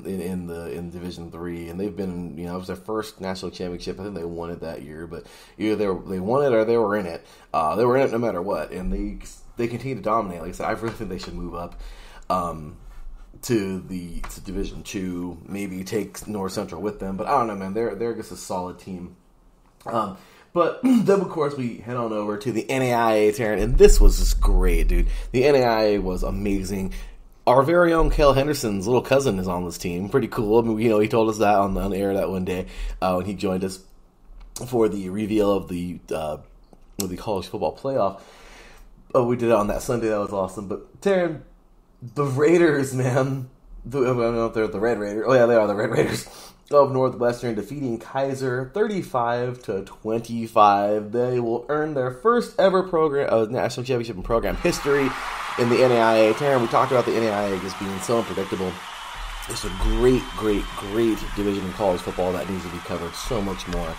in Division III, and they've been, it was their first national championship. I think they won it that year, but either they won it or they were in it. They were in it no matter what, and they continue to dominate. Like I said, I really think they should move up to Division II, maybe take North Central with them. But I don't know, man. They're just a solid team. But then, of course, we head on over to the NAIA, Teran, and this was just great, dude. The NAIA was amazing. Our very own Cale Henderson's little cousin is on this team. Pretty cool. I mean, he told us that on the air that one day when he joined us for the reveal of the college football playoff. Oh, we did it on that Sunday. That was awesome. But, Teran, the Raiders, man. I don't know if they're the Red Raiders. Oh, yeah, they are the Red Raiders of Northwestern, defeating Kaiser 35-25. They will earn their first ever national championship in program history in the NAIA. Teran, we talked about the NAIA just being so unpredictable. It's a great division in college football that needs to be covered so much more.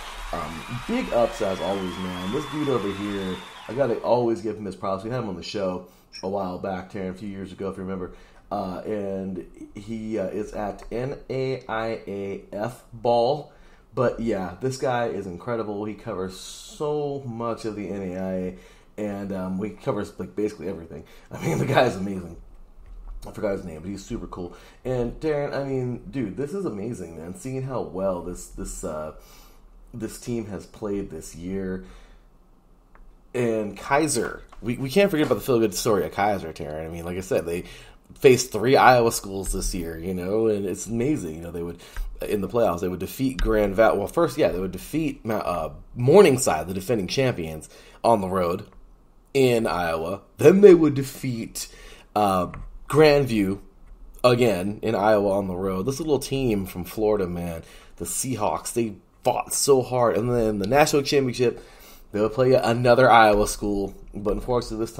Big ups as always, man. This dude over here, I gotta always give him his props. We had him on the show a while back, Teran, a few years ago, if you remember. And he is at NAIAF ball. But yeah, this guy is incredible. He covers so much of the NAIA, and he covers like basically everything. I mean, the guy is amazing. I forgot his name, but he's super cool. And Teran, I mean, dude, this is amazing, man. Seeing how well this team has played this year. And Kaiser, we can't forget about the feel-good story of Kaiser, Teran. I mean, like I said, they faced 3 Iowa schools this year, and it's amazing. They would, in the playoffs, they would defeat Grand Valley. Well, first, they would defeat Morningside, the defending champions, on the road in Iowa. Then they would defeat Grandview again in Iowa on the road. This little team from Florida, man, the Seahawks, they fought so hard. And then the national championship, they would play another Iowa school, but unfortunately this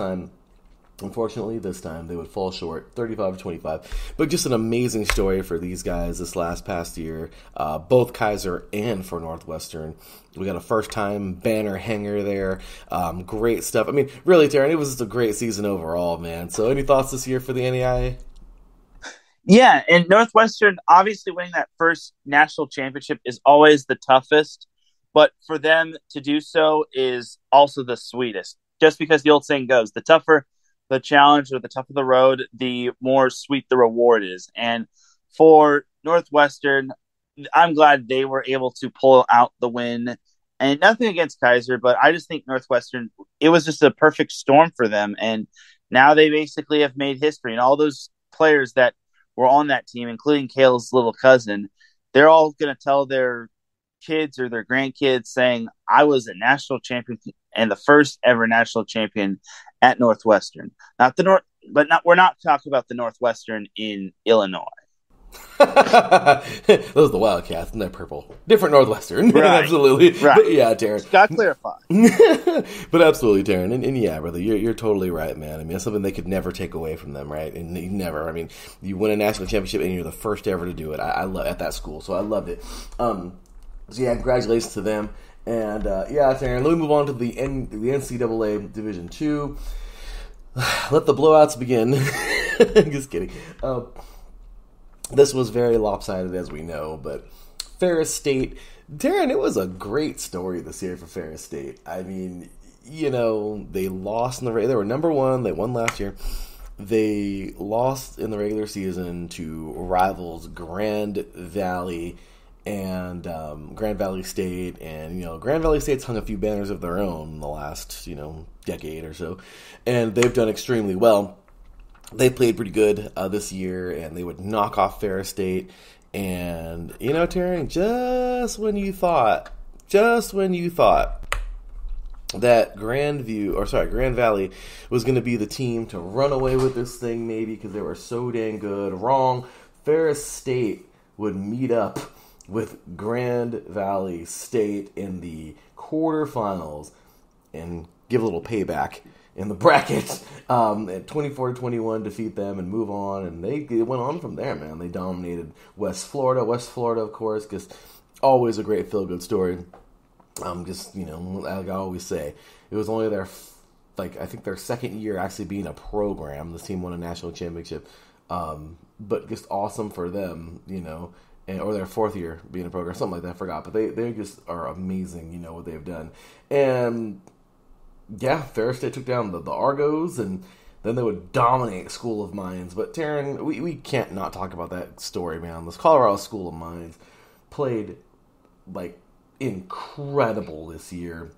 time they would fall short, 35-25. But just an amazing story for these guys this past year, both Kaiser and for Northwestern. We got a first-time banner hanger there. Great stuff. I mean, really, Teran, it was just a great season overall, man. So any thoughts this year for the NAIA? Yeah, and Northwestern, obviously winning that first national championship is always the toughest. But for them to do so is also the sweetest. Just because the old saying goes, the tougher the challenge or the tougher the road, the more sweet the reward is. And for Northwestern, I'm glad they were able to pull out the win. And nothing against Kaiser, but I just think Northwestern, it was just a perfect storm for them. And now they basically have made history. And all those players that were on that team, including Cale's little cousin, they're all going to tell their kids or their grandkids saying, I was a national champion and the first ever national champion at Northwestern. We're not talking about the Northwestern in Illinois. Those are the Wildcats, and they're purple. Different Northwestern. Right. Absolutely. Right. But yeah, Teran. Got to clarify. But absolutely, Teran. And yeah, brother, you're totally right, man. I mean, that's something they could never take away from them, right? And never. I mean, you win a national championship and you're the first ever to do it. I love at that school, so I loved it. So yeah, congratulations to them. And yeah, Teran, let me move on to the NCAA Division II. Let the blowouts begin. Just kidding. This was very lopsided, as we know, but Ferris State, Teran, it was a great story this year for Ferris State. I mean, they lost in the they were number 1. They won last year. They lost in the regular season to rivals Grand Valley and Grand Valley State, and Grand Valley State's hung a few banners of their own in the last decade or so, and they've done extremely well. They played pretty good this year, and they would knock off Ferris State. And Teran, just when you thought that Grand Valley was going to be the team to run away with this thing, maybe because they were so dang good, wrong. Ferris State would meet up with Grand Valley State in the quarterfinals and give a little payback in the bracket at 24-21, defeat them and move on. And they went on from there, man. They dominated West Florida. West Florida, of course, just always a great feel-good story. Just, like I always say, it was only their, I think their second year actually being a program. This team won a national championship. But just awesome for them, or their fourth year being a program, something like that, I forgot. But they just are amazing, what they've done. And, yeah, Ferris State took down the Argos, and then they would dominate School of Mines. But, Teran, we can't not talk about that story, man. This Colorado School of Mines played, incredible this year.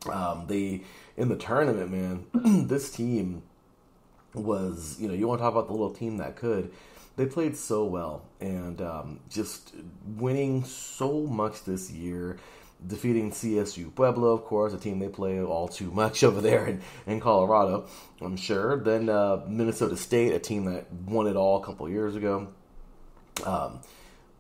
In the tournament, man, this team was, you want to talk about the little team that could. They played so well, and just winning so much this year, defeating CSU Pueblo, of course, a team they play all too much over there in Colorado, I'm sure. Then Minnesota State, a team that won it all a couple years ago.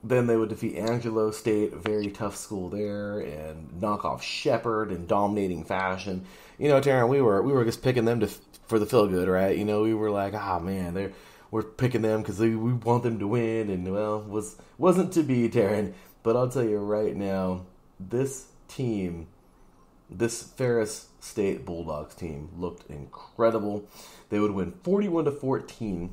Then they would defeat Angelo State, a very tough school there, and knock off Shepherd in dominating fashion. Teran, we were just picking them for the feel good, right? We were like, man, we're picking them because we want them to win, and wasn't to be, Teran. But I'll tell you right now, this team, this Ferris State Bulldogs team, looked incredible. They would win 41-14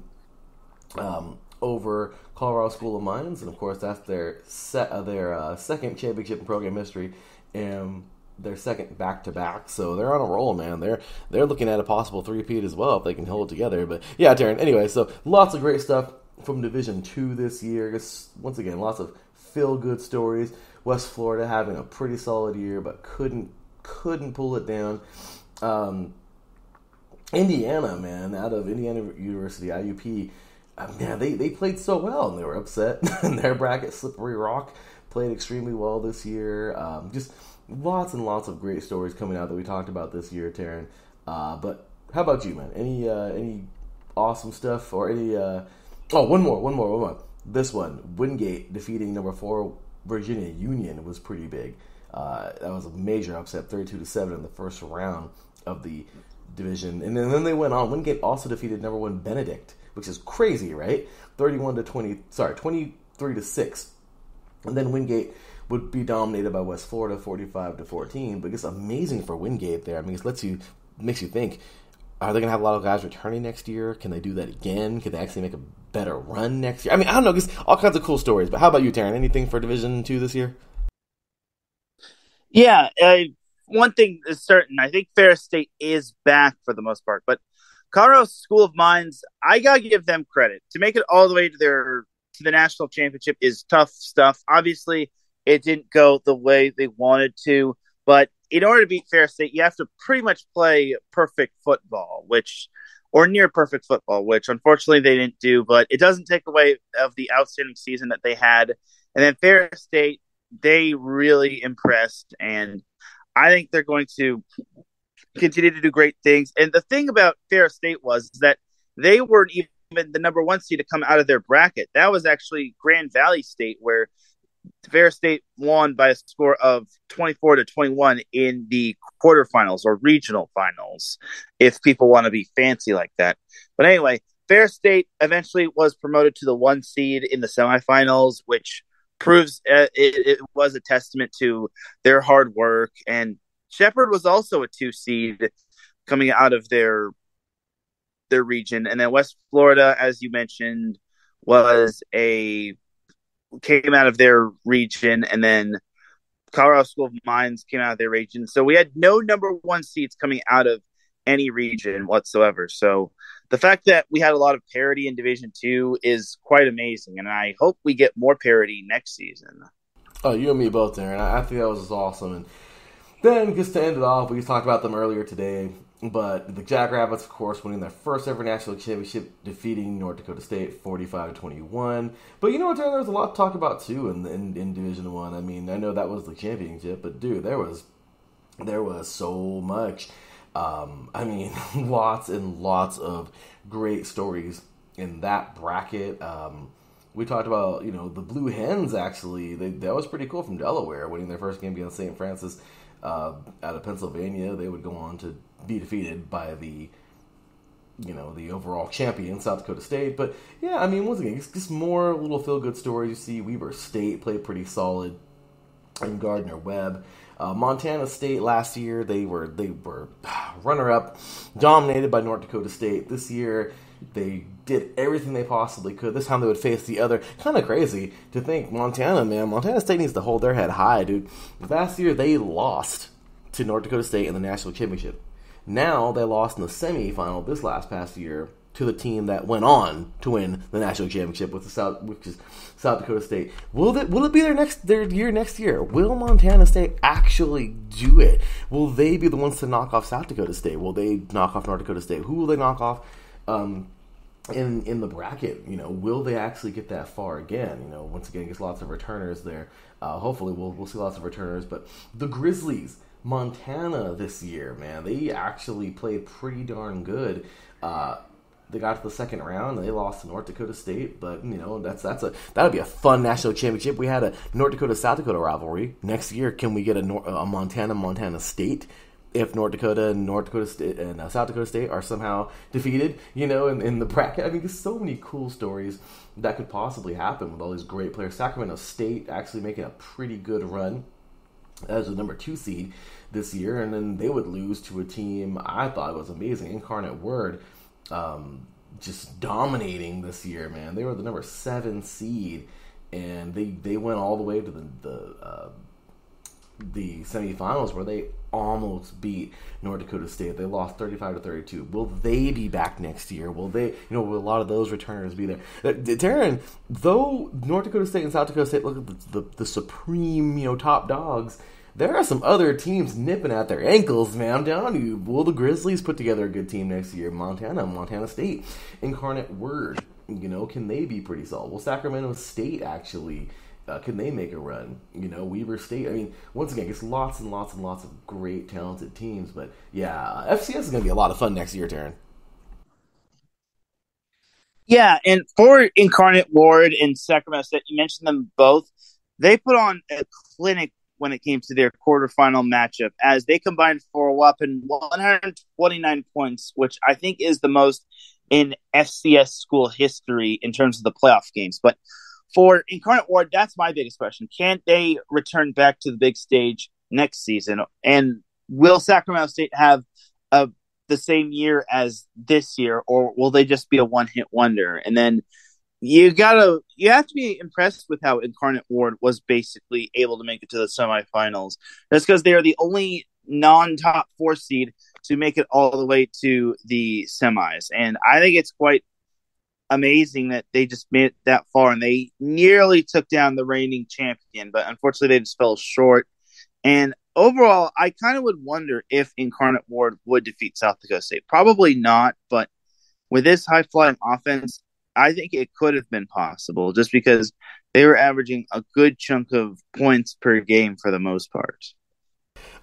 over Colorado School of Mines, and of course that's their second championship in program history, and their second back-to-back. So they're on a roll, man. They're looking at a possible three-peat as well if they can hold it together. But yeah, Teran. Anyway, so lots of great stuff from Division II this year. Just once again, lots of feel-good stories. West Florida having a pretty solid year, but couldn't pull it down. Indiana, man, out of Indiana University, IUP. Man, they played so well, and they were upset in their bracket. Slippery Rock played extremely well this year. Just lots and lots of great stories coming out that we talked about this year, Teran. But how about you, man? Any awesome stuff or any? One more. This one, Wingate defeating number 4 Virginia Union was pretty big. That was a major upset, 32-7 in the first round of the division, and then they went on. Wingate also defeated number 1 Benedict, which is crazy, right? 23-6. And then Wingate would be dominated by West Florida, 45-14. But it's amazing for Wingate there. I mean, makes you think, are they going to have a lot of guys returning next year? Can they do that again? Can they actually make a better run next year? I mean, I don't know. Just all kinds of cool stories. But how about you, Teran? Anything for Division II this year? Yeah, one thing is certain. I think Ferris State is back for the most part. But Colorado School of Mines, I gotta give them credit. To make it all the way to the national championship is tough stuff. Obviously, it didn't go the way they wanted to, but in order to beat Ferris State, you have to pretty much play perfect football, or near perfect football, which unfortunately they didn't do. But it doesn't take away of the outstanding season that they had. And then Ferris State, they really impressed, and I think they're going to continue to do great things. And the thing about Ferris State was that they weren't even the number 1 seed to come out of their bracket. That was actually Grand Valley State, where Ferris State won by a score of 24-21 in the quarterfinals or regional finals, if people want to be fancy like that. But anyway, Ferris State eventually was promoted to the 1 seed in the semifinals, which proves it was a testament to their hard work. And Shepherd was also a 2 seed coming out of their region. And then West Florida, as you mentioned, came out of their region, and then Colorado School of Mines came out of their region. So we had no number 1 seeds coming out of any region whatsoever. So the fact that we had a lot of parity in Division II is quite amazing, and I hope we get more parity next season. Oh, you and me both, Darren. I think that was just awesome. And then, just to end it off, we talked about them earlier today, but the Jackrabbits, of course, winning their first ever national championship, defeating North Dakota State 45-21. But you know what, Darren? There was a lot to talk about, too, in Division I. I mean, I know that was the championship, but, dude, there was so much. I mean, lots and lots of great stories in that bracket. We talked about, the Blue Hens, actually. That was pretty cool from Delaware, winning their first game against St. Francis out of Pennsylvania. They would go on to be defeated by the overall champion, South Dakota State. But, yeah, I mean, once again, just more little feel-good stories. You see Weber State play pretty solid, and Gardner-Webb. Montana State last year, they were runner-up, dominated by North Dakota State. This year, they did everything they possibly could. This time they would face the other. Kind of crazy to think Montana, man. Montana State needs to hold their head high, dude. Last year, they lost to North Dakota State in the national championship. Now, they lost in the semifinal this past year to the team that went on to win the national championship which is South Dakota State. Will it be their year next year? Will Montana State actually do it? Will they be the ones to knock off South Dakota State? Will they knock off North Dakota State? Who will they knock off in the bracket? Will they actually get that far again? Once again, gets lots of returners there. Hopefully, we'll see lots of returners. But the Grizzlies, Montana this year, man, they actually played pretty darn good. They got to the second round and they lost to North Dakota State, but that'd be a fun national championship. We had a North Dakota South Dakota rivalry. Next year, can we get a Montana State if North Dakota State and South Dakota State are somehow defeated? In the bracket. I mean, there's so many cool stories that could possibly happen with all these great players. Sacramento State actually making a pretty good run as the number 2 seed this year, and then they would lose to a team I thought was amazing, Incarnate Word. Just dominating this year, man. They were the number 7 seed, and they went all the way to the semifinals where they almost beat North Dakota State. They lost 35-32. Will they be back next year? Will they? Will a lot of those returners be there? Teran, though North Dakota State and South Dakota State look at the supreme, top dogs, there are some other teams nipping at their ankles, man. I'm telling you. Will the Grizzlies put together a good team next year? Montana State, Incarnate Word, can they be pretty solid? Will Sacramento State actually, can they make a run? Weber State, I mean, once again, it's lots and lots and lots of great, talented teams. But, yeah, FCS is going to be a lot of fun next year, Teran. Yeah, and for Incarnate Word and Sacramento State, you mentioned them both. They put on a clinic when it came to their quarterfinal matchup, as they combined for a whopping 129 points, which I think is the most in FCS school history in terms of the playoff games. But for Incarnate Ward, that's my biggest question. Can't they return back to the big stage next season? And will Sacramento State have the same year as this year, or will they just be a one-hit wonder? And then you have to be impressed with how Incarnate Ward was basically able to make it to the semifinals. That's because they are the only non-top 4 seed to make it all the way to the semis. And I think it's quite amazing that they just made it that far, and they nearly took down the reigning champion, but unfortunately they just fell short. And overall, I kind of would wonder if Incarnate Ward would defeat South Dakota State. Probably not, but with this high-flying offense, I think it could have been possible, just because they were averaging a good chunk of points per game for the most part.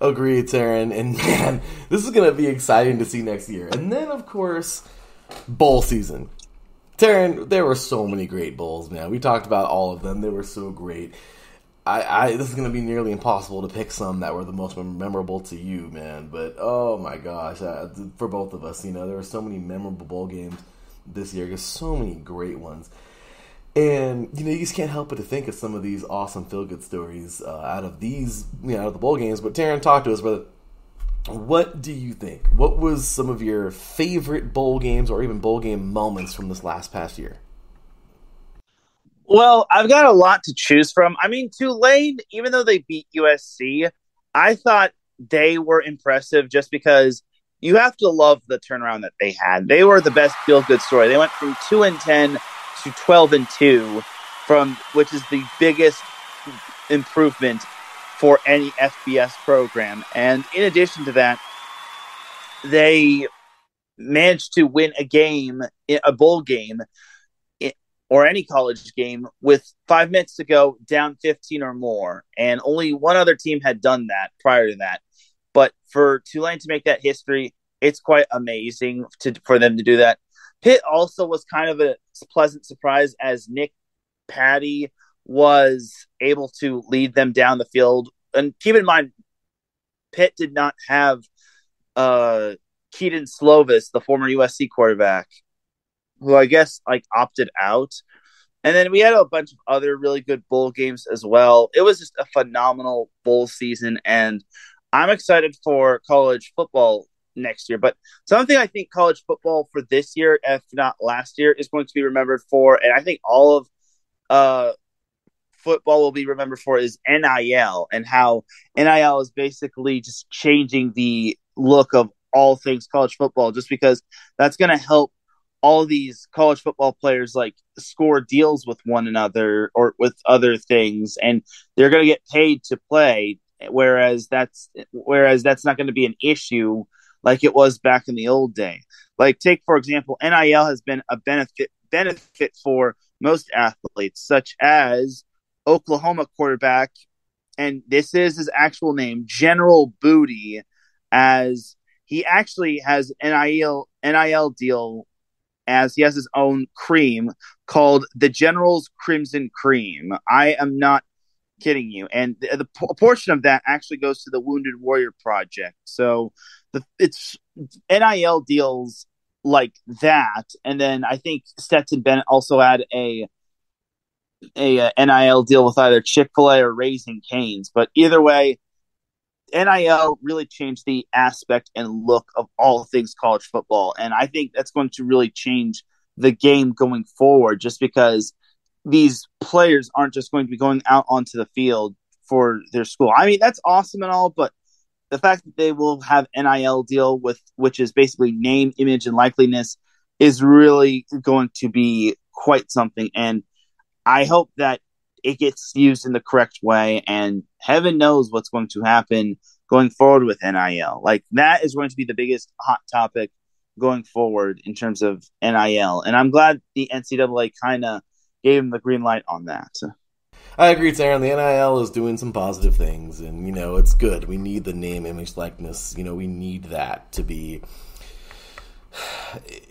Agreed, Teran. And man, this is going to be exciting to see next year. And then, of course, bowl season. Teran, there were so many great bowls, man. We talked about all of them. They were so great. This is going to be nearly impossible to pick some that were the most memorable to you, man. But, oh my gosh, for both of us, there were so many memorable bowl games this year. There's so many great ones. And, you just can't help but to think of some of these awesome feel-good stories out of these, out of the bowl games. But Teran, talk to us, brother. What do you think? What was some of your favorite bowl games or even bowl game moments from this past year? Well, I've got a lot to choose from. I mean, Tulane, even though they beat USC, I thought they were impressive just because you have to love the turnaround that they had. They were the best feel-good story. They went from 2-10 to 12-2, which is the biggest improvement for any FBS program. And in addition to that, they managed to win a bowl game, or any college game, with 5 minutes to go, down 15 or more. And only one other team had done that prior to that. But for Tulane to make that history, it's quite amazing for them to do that. Pitt also was kind of a pleasant surprise, as Nick Patty was able to lead them down the field. And keep in mind, Pitt did not have Keaton Slovis, the former USC quarterback, who I guess opted out. And then we had a bunch of other really good bowl games as well. It was just a phenomenal bowl season, and I'm excited for college football next year. But something I think college football for this year, if not last year, is going to be remembered for, and I think all of football will be remembered for, is NIL, and how NIL is basically just changing the look of all things college football, just because that's going to help all these college football players like score deals with one another or with other things, and they're going to get paid to play. Whereas that's not going to be an issue like it was back in the old day. Like, take for example, NIL has been a benefit for most athletes, such as Oklahoma quarterback, and this is his actual name, General Booty, as he actually has NIL deal, as he has his own cream called the General's Crimson Cream. I am not kidding you. And a portion of that actually goes to the Wounded Warrior Project. So it's NIL deals like that. And then I think Stetson Bennett also had a NIL deal with either Chick-fil-A or Raising Cane's. But either way, NIL really changed the aspect and look of all things college football. And I think that's going to really change the game going forward, just because these players aren't just going to be going out onto the field for their school. I mean, that's awesome and all, but the fact that they will have NIL deal with, which is basically name, image, and likeliness, is really going to be quite something. And I hope that it gets used in the correct way, and heaven knows what's going to happen going forward with NIL. Like, that is going to be the biggest hot topic going forward in terms of NIL. And I'm glad the NCAA kind of gave him the green light on that. I agree, Teran. The NIL is doing some positive things, and, it's good. We need the name, image, likeness. We need that to be...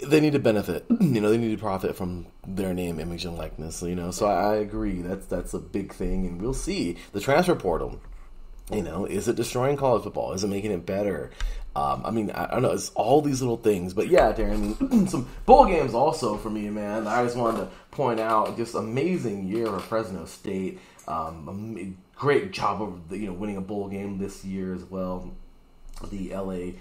They need to benefit. They need to profit from their name, image, and likeness. So I agree. That's a big thing, and we'll see. The transfer portal, is it destroying college football? Is it making it better? I don't know. It's all these little things. But yeah, Teran, some bowl games also for me, man. I just wanted to point out just amazing year for Fresno State. Great job of winning a bowl game this year as well. The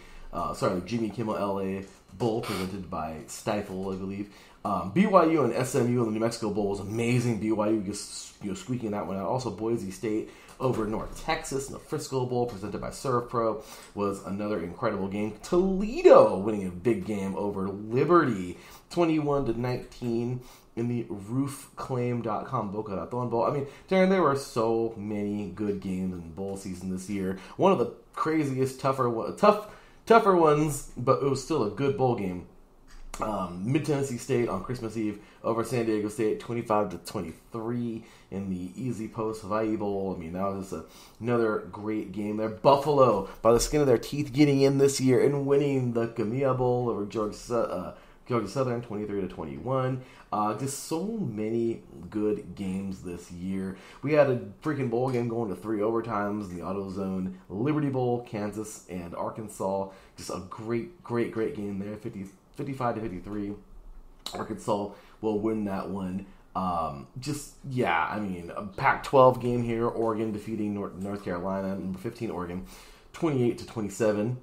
Jimmy Kimmel LA Bowl presented by Stifle, I believe. BYU and SMU in the New Mexico Bowl was amazing. BYU just squeaking that one out. Also, Boise State over North Texas in the Frisco Bowl presented by ServPro was another incredible game. Toledo winning a big game over Liberty, 21-19 in the roofclaim.com Boca-Raton Bowl. Teran, there were so many good games in bowl season this year. One of the craziest, tougher ones, but it was still a good bowl game. Mid-Tennessee State on Christmas Eve over San Diego State, 25-23 in the Easy Post Hawaii Bowl. That was just another great game there. Buffalo, by the skin of their teeth, getting in this year and winning the Camilla Bowl over Georgia Southern, 23-21. Just so many good games this year. We had a freaking bowl game going to 3 overtimes in the AutoZone Liberty Bowl, Kansas and Arkansas. Just a great game there, 55-53. Arkansas will win that one. A Pac-12 game here. Oregon defeating North Carolina, number 15 Oregon, 28-27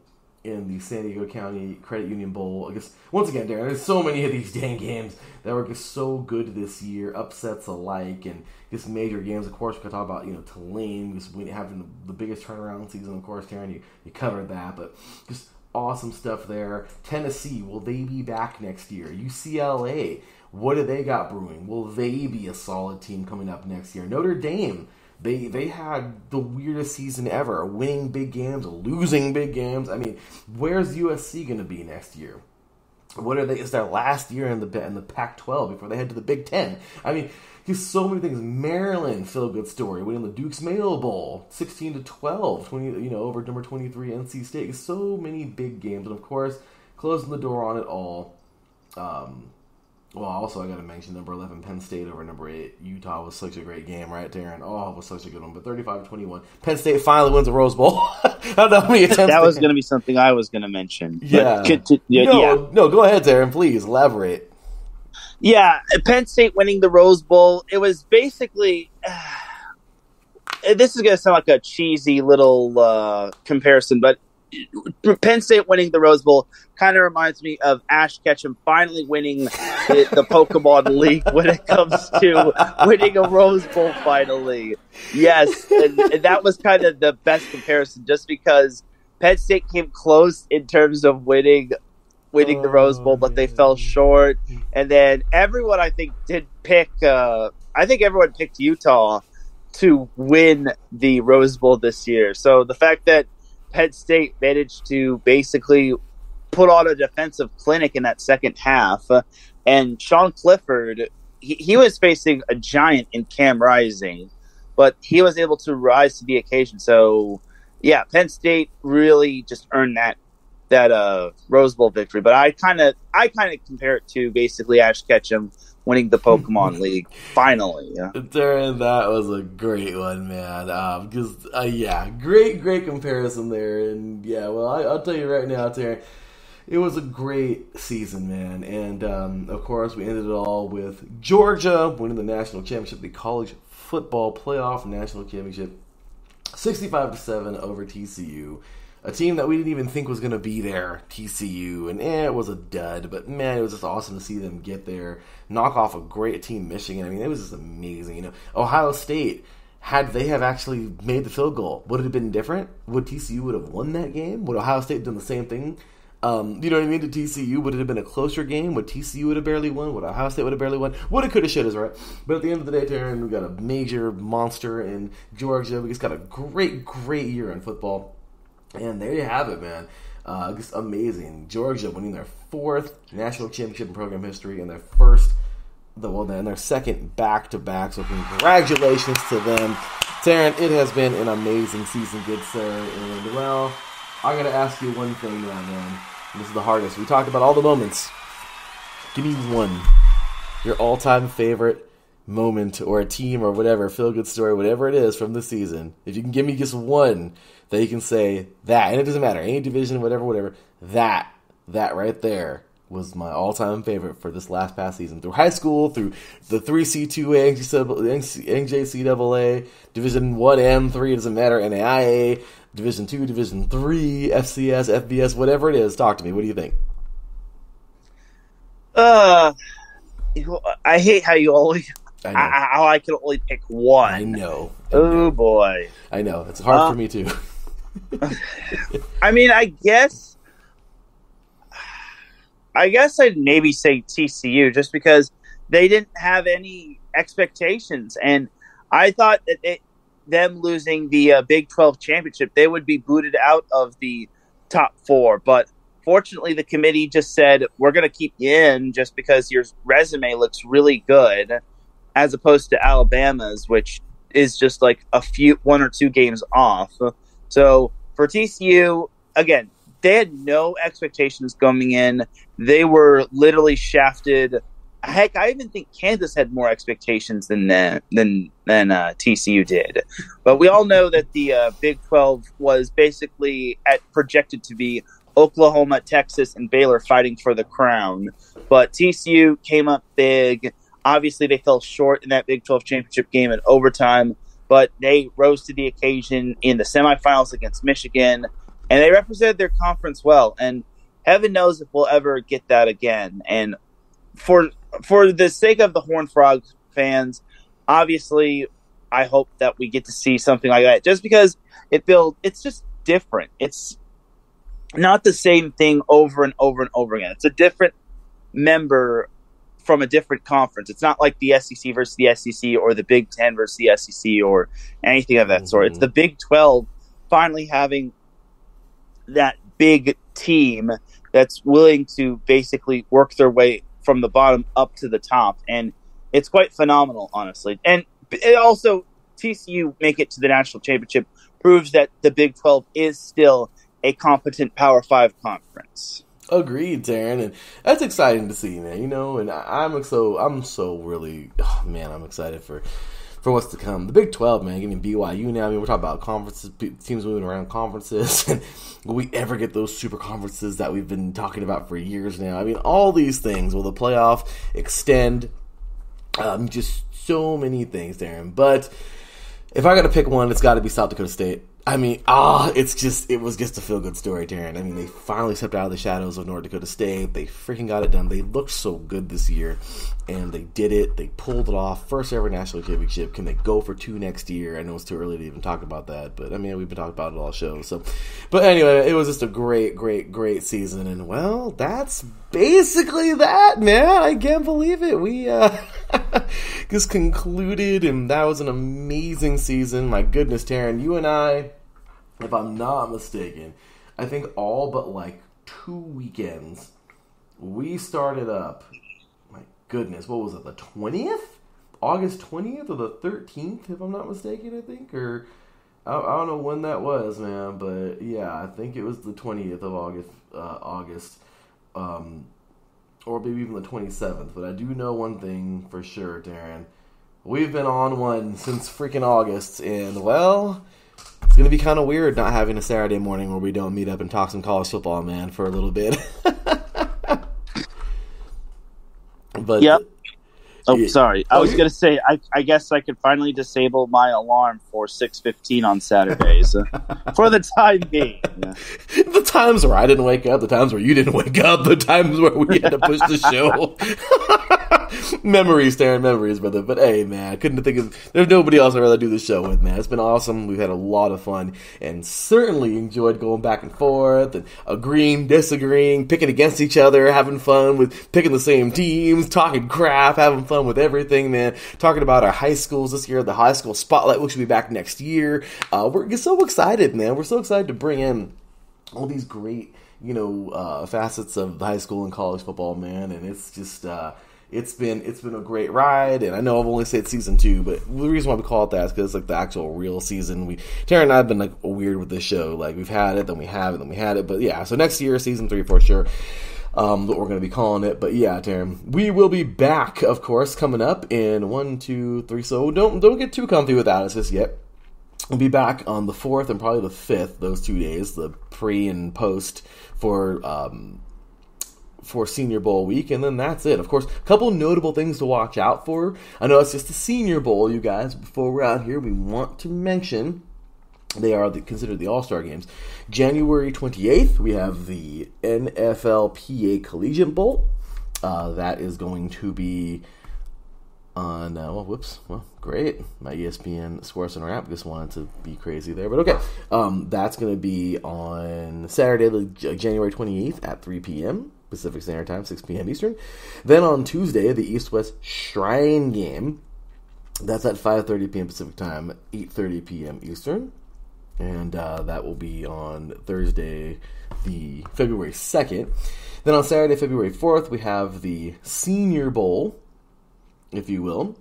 in the San Diego County Credit Union Bowl. I guess, once again, Darren, there's so many of these dang games that were just so good this year, upsets alike, and just major games. Of course, we could talk about, Tulane, just having the biggest turnaround season, of course, Darren, you covered that, but just awesome stuff there. Tennessee, will they be back next year? UCLA, what do they got brewing? Will they be a solid team coming up next year? Notre Dame, They had the weirdest season ever, winning big games, losing big games. Where's USC going to be next year? What are they? It's their last year in the Pac-12 before they head to the Big Ten. Just so many things. Maryland, feel-good story, winning the Duke's Mayo Bowl, 16-12, 20, over number 23 NC State. So many big games, and of course, closing the door on it all. Also, I got to mention number 11 Penn State over number 8 Utah was such a great game, right, Teran? Oh, it was such a good one. But 35-21, Penn State finally wins a Rose Bowl. That was going to be something I was going to mention. Yeah. No, go ahead, Teran. Please elaborate. Yeah, Penn State winning the Rose Bowl, it was basically... this is going to sound like a cheesy little comparison, but Penn State winning the Rose Bowl kind of reminds me of Ash Ketchum finally winning the Pokemon League when it comes to winning a Rose Bowl finally. Yes, and that was kind of the best comparison, just because Penn State came close in terms of winning the Rose Bowl, but they fell short. And then everyone, I think, did pick. I think everyone picked Utah to win the Rose Bowl this year. So the fact that Penn State managed to basically put on a defensive clinic in that second half, and Sean Clifford, he was facing a giant in Cam Rising, but he was able to rise to the occasion. So, yeah, Penn State really just earned that Rose Bowl victory. But I kind of compare it to basically Ash Ketchum winning the Pokemon League finally. Yeah. Teran, that was a great one, man. Because great comparison there. And yeah, well, I'll tell you right now, Teran, it was a great season, man. And of course, we ended it all with Georgia winning the national championship, the college football playoff national championship, 65-7 over TCU. A team that we didn't even think was going to be there, TCU, and it was a dud. But, man, it was just awesome to see them get there, knock off a great team, Michigan. I mean, it was just amazing. You know, Ohio State, had they have actually made the field goal, would it have been different? Would TCU would have won that game? Would Ohio State have done the same thing? You know what I mean? To TCU, would it have been a closer game? Would TCU would have barely won? Would Ohio State would have barely won? Woulda, coulda, shoulda, right? But at the end of the day, Teran, we got a major monster in Georgia. We just got a great year in football. And there you have it, man. Just amazing. Georgia winning their 4th national championship in program history and their second back-to-back. So congratulations to them. Teran, it has been an amazing season, good sir. And, well, I'm going to ask you one thing now, man. This is the hardest. We talked about all the moments. Give me one. Your all-time favorite moment or a team or whatever, feel-good story, whatever it is from the season. If you can give me just one that you can say that, and it doesn't matter, any division, whatever, that right there was my all-time favorite for this past season. Through high school, through the 3C2A, NJCAA, Division 1M, 3, it doesn't matter, NAIA, Division 2, Division 3, FCS, FBS, whatever it is, talk to me. What do you think? I hate how you always... How I can only pick one. I know. Oh, boy. I know. It's hard for me, too. I mean, I guess I'd maybe say TCU just because they didn't have any expectations. And I thought that them losing the Big 12 championship, they would be booted out of the top 4. But fortunately, the committee just said, we're going to keep you in just because your resume looks really good, as opposed to Alabama's, which is just like 1 or 2 games off. So for TCU, again, they had no expectations coming in. They were literally shafted. Heck, I even think Kansas had more expectations than TCU did. But we all know that the Big 12 was basically projected to be Oklahoma, Texas, and Baylor fighting for the crown. But TCU came up big. Obviously, they fell short in that Big 12 championship game in overtime, but they rose to the occasion in the semifinals against Michigan, and they represented their conference well. And heaven knows if we'll ever get that again. And for the sake of the Horned Frog fans, obviously, I hope that we get to see something like that, just because it's just different. It's not the same thing over and over and over again. It's a different member from a different conference. It's not like the SEC versus the SEC or the Big 10 versus the SEC or anything of that sort. It's the Big 12 finally having that big team that's willing to basically work their way from the bottom up to the top. And it's quite phenomenal, honestly. And it also, TCU make it to the national championship proves that the Big 12 is still a competent Power 5 conference. Agreed, Teran, and that's exciting to see, man. You know, and I'm excited for for what's to come. The Big 12, man, getting BYU now. I mean, we're talking about conferences, teams moving around conferences, and will we ever get those super conferences that we've been talking about for years now? I mean, all these things. Will the playoff extend? Just so many things, Darren. But if I got to pick one, it's got to be South Dakota State. I mean, it was just a feel-good story, Teran. I mean, they finally stepped out of the shadows of North Dakota State. They freaking got it done. They looked so good this year, and they did it. They pulled it off. First ever national championship. Can they go for 2 next year? I know it's too early to even talk about that, but I mean, we've been talking about it all shows. So, but anyway, it was just a great, great, great season, and well, that's basically that, man. I can't believe it. We just concluded, and that was an amazing season. My goodness, Teran, you and I, if I'm not mistaken, I think all but like 2 weekends, we started up, my goodness, what was it, the 20th? August 20th or the 13th, if I'm not mistaken, I think, or I don't know when that was, man, but yeah, I think it was the 20th of August, or maybe even the 27th, but I do know one thing for sure, Teran. We've been on one since freaking August, and well, it's going to be kind of weird not having a Saturday morning where we don't meet up and talk some college football, man, for a little bit. But yep. Oh, yeah. sorry. I was going to say, I guess I could finally disable my alarm for 6:15 on Saturdays for the time being. Yeah. The times where I didn't wake up, the times where you didn't wake up, the times where we had to push the show. Memories, Teran, memories, brother. But hey, man, I couldn't think of, there's nobody else I'd rather do this show with, man. It's been awesome. We've had a lot of fun and certainly enjoyed going back and forth and agreeing, disagreeing, picking against each other, having fun with picking the same teams, talking crap, having fun with everything, man. Talking about our high schools this year, the high school spotlight, which will be back next year. We're just so excited, man. We're so excited to bring in all these great, facets of high school and college football, man. And it's just, it's been a great ride, and I know I've only said season 2, but the reason why we call it that is because it's like the actual real season. Teran and I have been like weird with this show. Like we've had it, then we have it, then we had it. But yeah, so next year, season 3 for sure. What we're going to be calling it. But yeah, Teran, we will be back, of course, coming up in 1, 2, 3. So don't get too comfy without us just yet. We'll be back on the 4th and probably the 5th, those 2 days, the pre and post for Senior Bowl week, and then that's it. Of course, a couple notable things to watch out for. I know it's just the Senior Bowl, you guys. Before we're out here, we want to mention they are considered the All-Star games. January 28th, we have the NFLPA Collegiate Bowl. That is going to be on, great. My ESPN Sports Center app just wanted to be crazy there, but okay. That's going to be on Saturday, January 28th at 3 p.m. Pacific Standard Time, 6 p.m. Eastern. Then on Tuesday, the East-West Shrine game. That's at 5:30 p.m. Pacific Time, 8:30 p.m. Eastern. And that will be on Thursday, the February 2nd. Then on Saturday, February 4th, we have the Senior Bowl, if you will.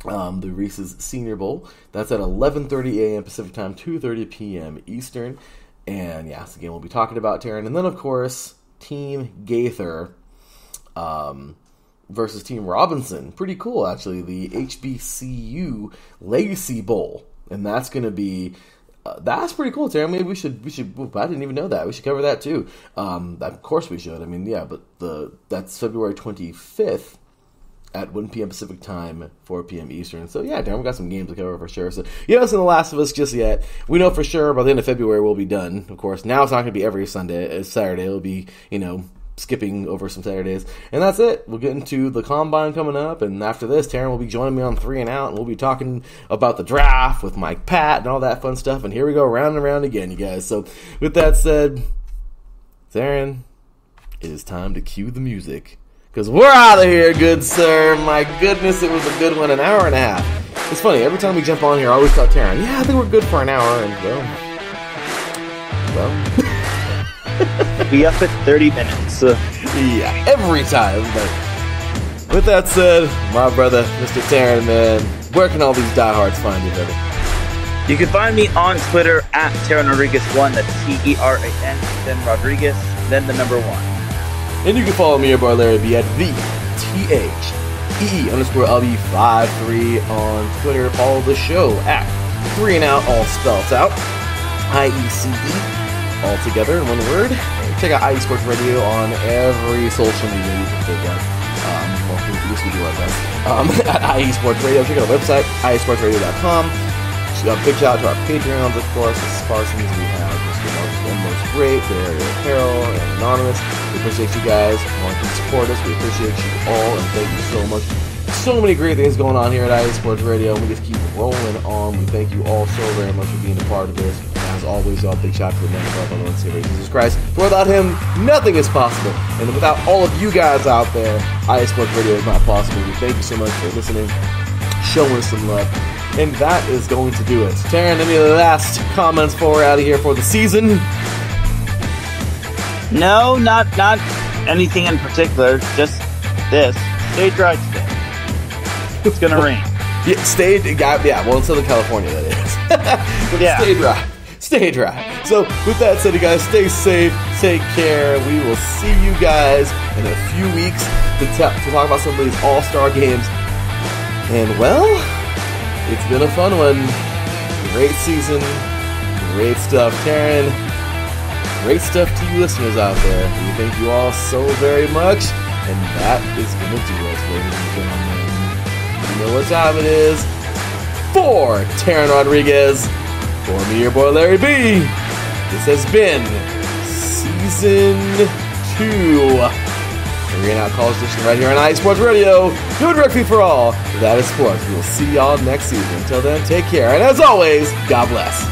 The Reese's Senior Bowl. That's at 11:30 a.m. Pacific Time, 2:30 p.m. Eastern. And yeah, it's the game we'll be talking about, Teran. And then, of course, Team Gaither versus Team Robinson. Pretty cool, actually. The HBCU Legacy Bowl. And that's going to be... that's pretty cool, Teran. Maybe we should. I didn't even know that. We should cover that, too. Of course we should. I mean, yeah, but that's February 25th. At 1 p.m. Pacific Time, 4 p.m. Eastern. So, yeah, Darren, we got some games to cover for sure. So, you haven't seen The Last of Us just yet. We know for sure by the end of February we'll be done. Of course, now it's not going to be every Sunday. It's Saturday. It'll be, skipping over some Saturdays. And that's it. We'll get into the Combine coming up. And after this, Teran will be joining me on 3 and Out. And we'll be talking about the draft with Mike Pat and all that fun stuff. And here we go, round and round again, you guys. So, with that said, Teran, it is time to cue the music. Because we're out of here, good sir. My goodness, it was a good one, an hour and a half. It's funny, every time we jump on here, I always tell Teran, yeah, I think we're good for an hour. And, well. Be up at 30 minutes. Yeah, every time. But with that said, my brother, Mr. Teran, man, where can all these diehards find you, brother? You can find me on Twitter at Teran Rodriguez 1. That's Teran, then Rodriguez, then the number 1. And you can follow me, your boy Larry B, at the IECE_LB53 on Twitter. Follow the show at 3 and Out, all spelled out. IECE, all together in one word. Check out IE Sports Radio on every social media you can think of. We do our best. At IE Sports Radio. Check out our website, IESportsRadio.com. Big shout out to our Patreons, of course. The Sparsons, we have Mr. Marcus Most Great, Barry Apparel, and Anonymous. We appreciate you guys. Want to support us. We appreciate you all, and thank you so much. So many great things going on here at IE Sports Radio. We just keep rolling on. We thank you all so very much for being a part of this. As always, a big shout out to the man above our Lord and Savior Jesus Christ. For without him, nothing is possible. And without all of you guys out there, IE Sports Radio is not possible. We thank you so much for listening, showing us some love. And that is going to do it. Teran, any last comments before we're out of here for the season? No, not anything in particular. Just this. Stay dry today. It's gonna rain. Well, in Southern California, that is. But yeah. Stay dry. So, with that said, you guys, stay safe, take care. We will see you guys in a few weeks to talk about some of these all-star games. And, well, it's been a fun one. Great season. Great stuff. Teran, great stuff to you listeners out there. We thank you all so very much. And that is going to do it, ladies and gentlemen. You know what time it is. For Teran Rodriguez, for me, your boy Larry B, this has been Season 2. We're out College Edition right here on IE Sports Radio. Your direct feed for all. That is sports. We will see y'all next season. Until then, take care. And as always, God bless.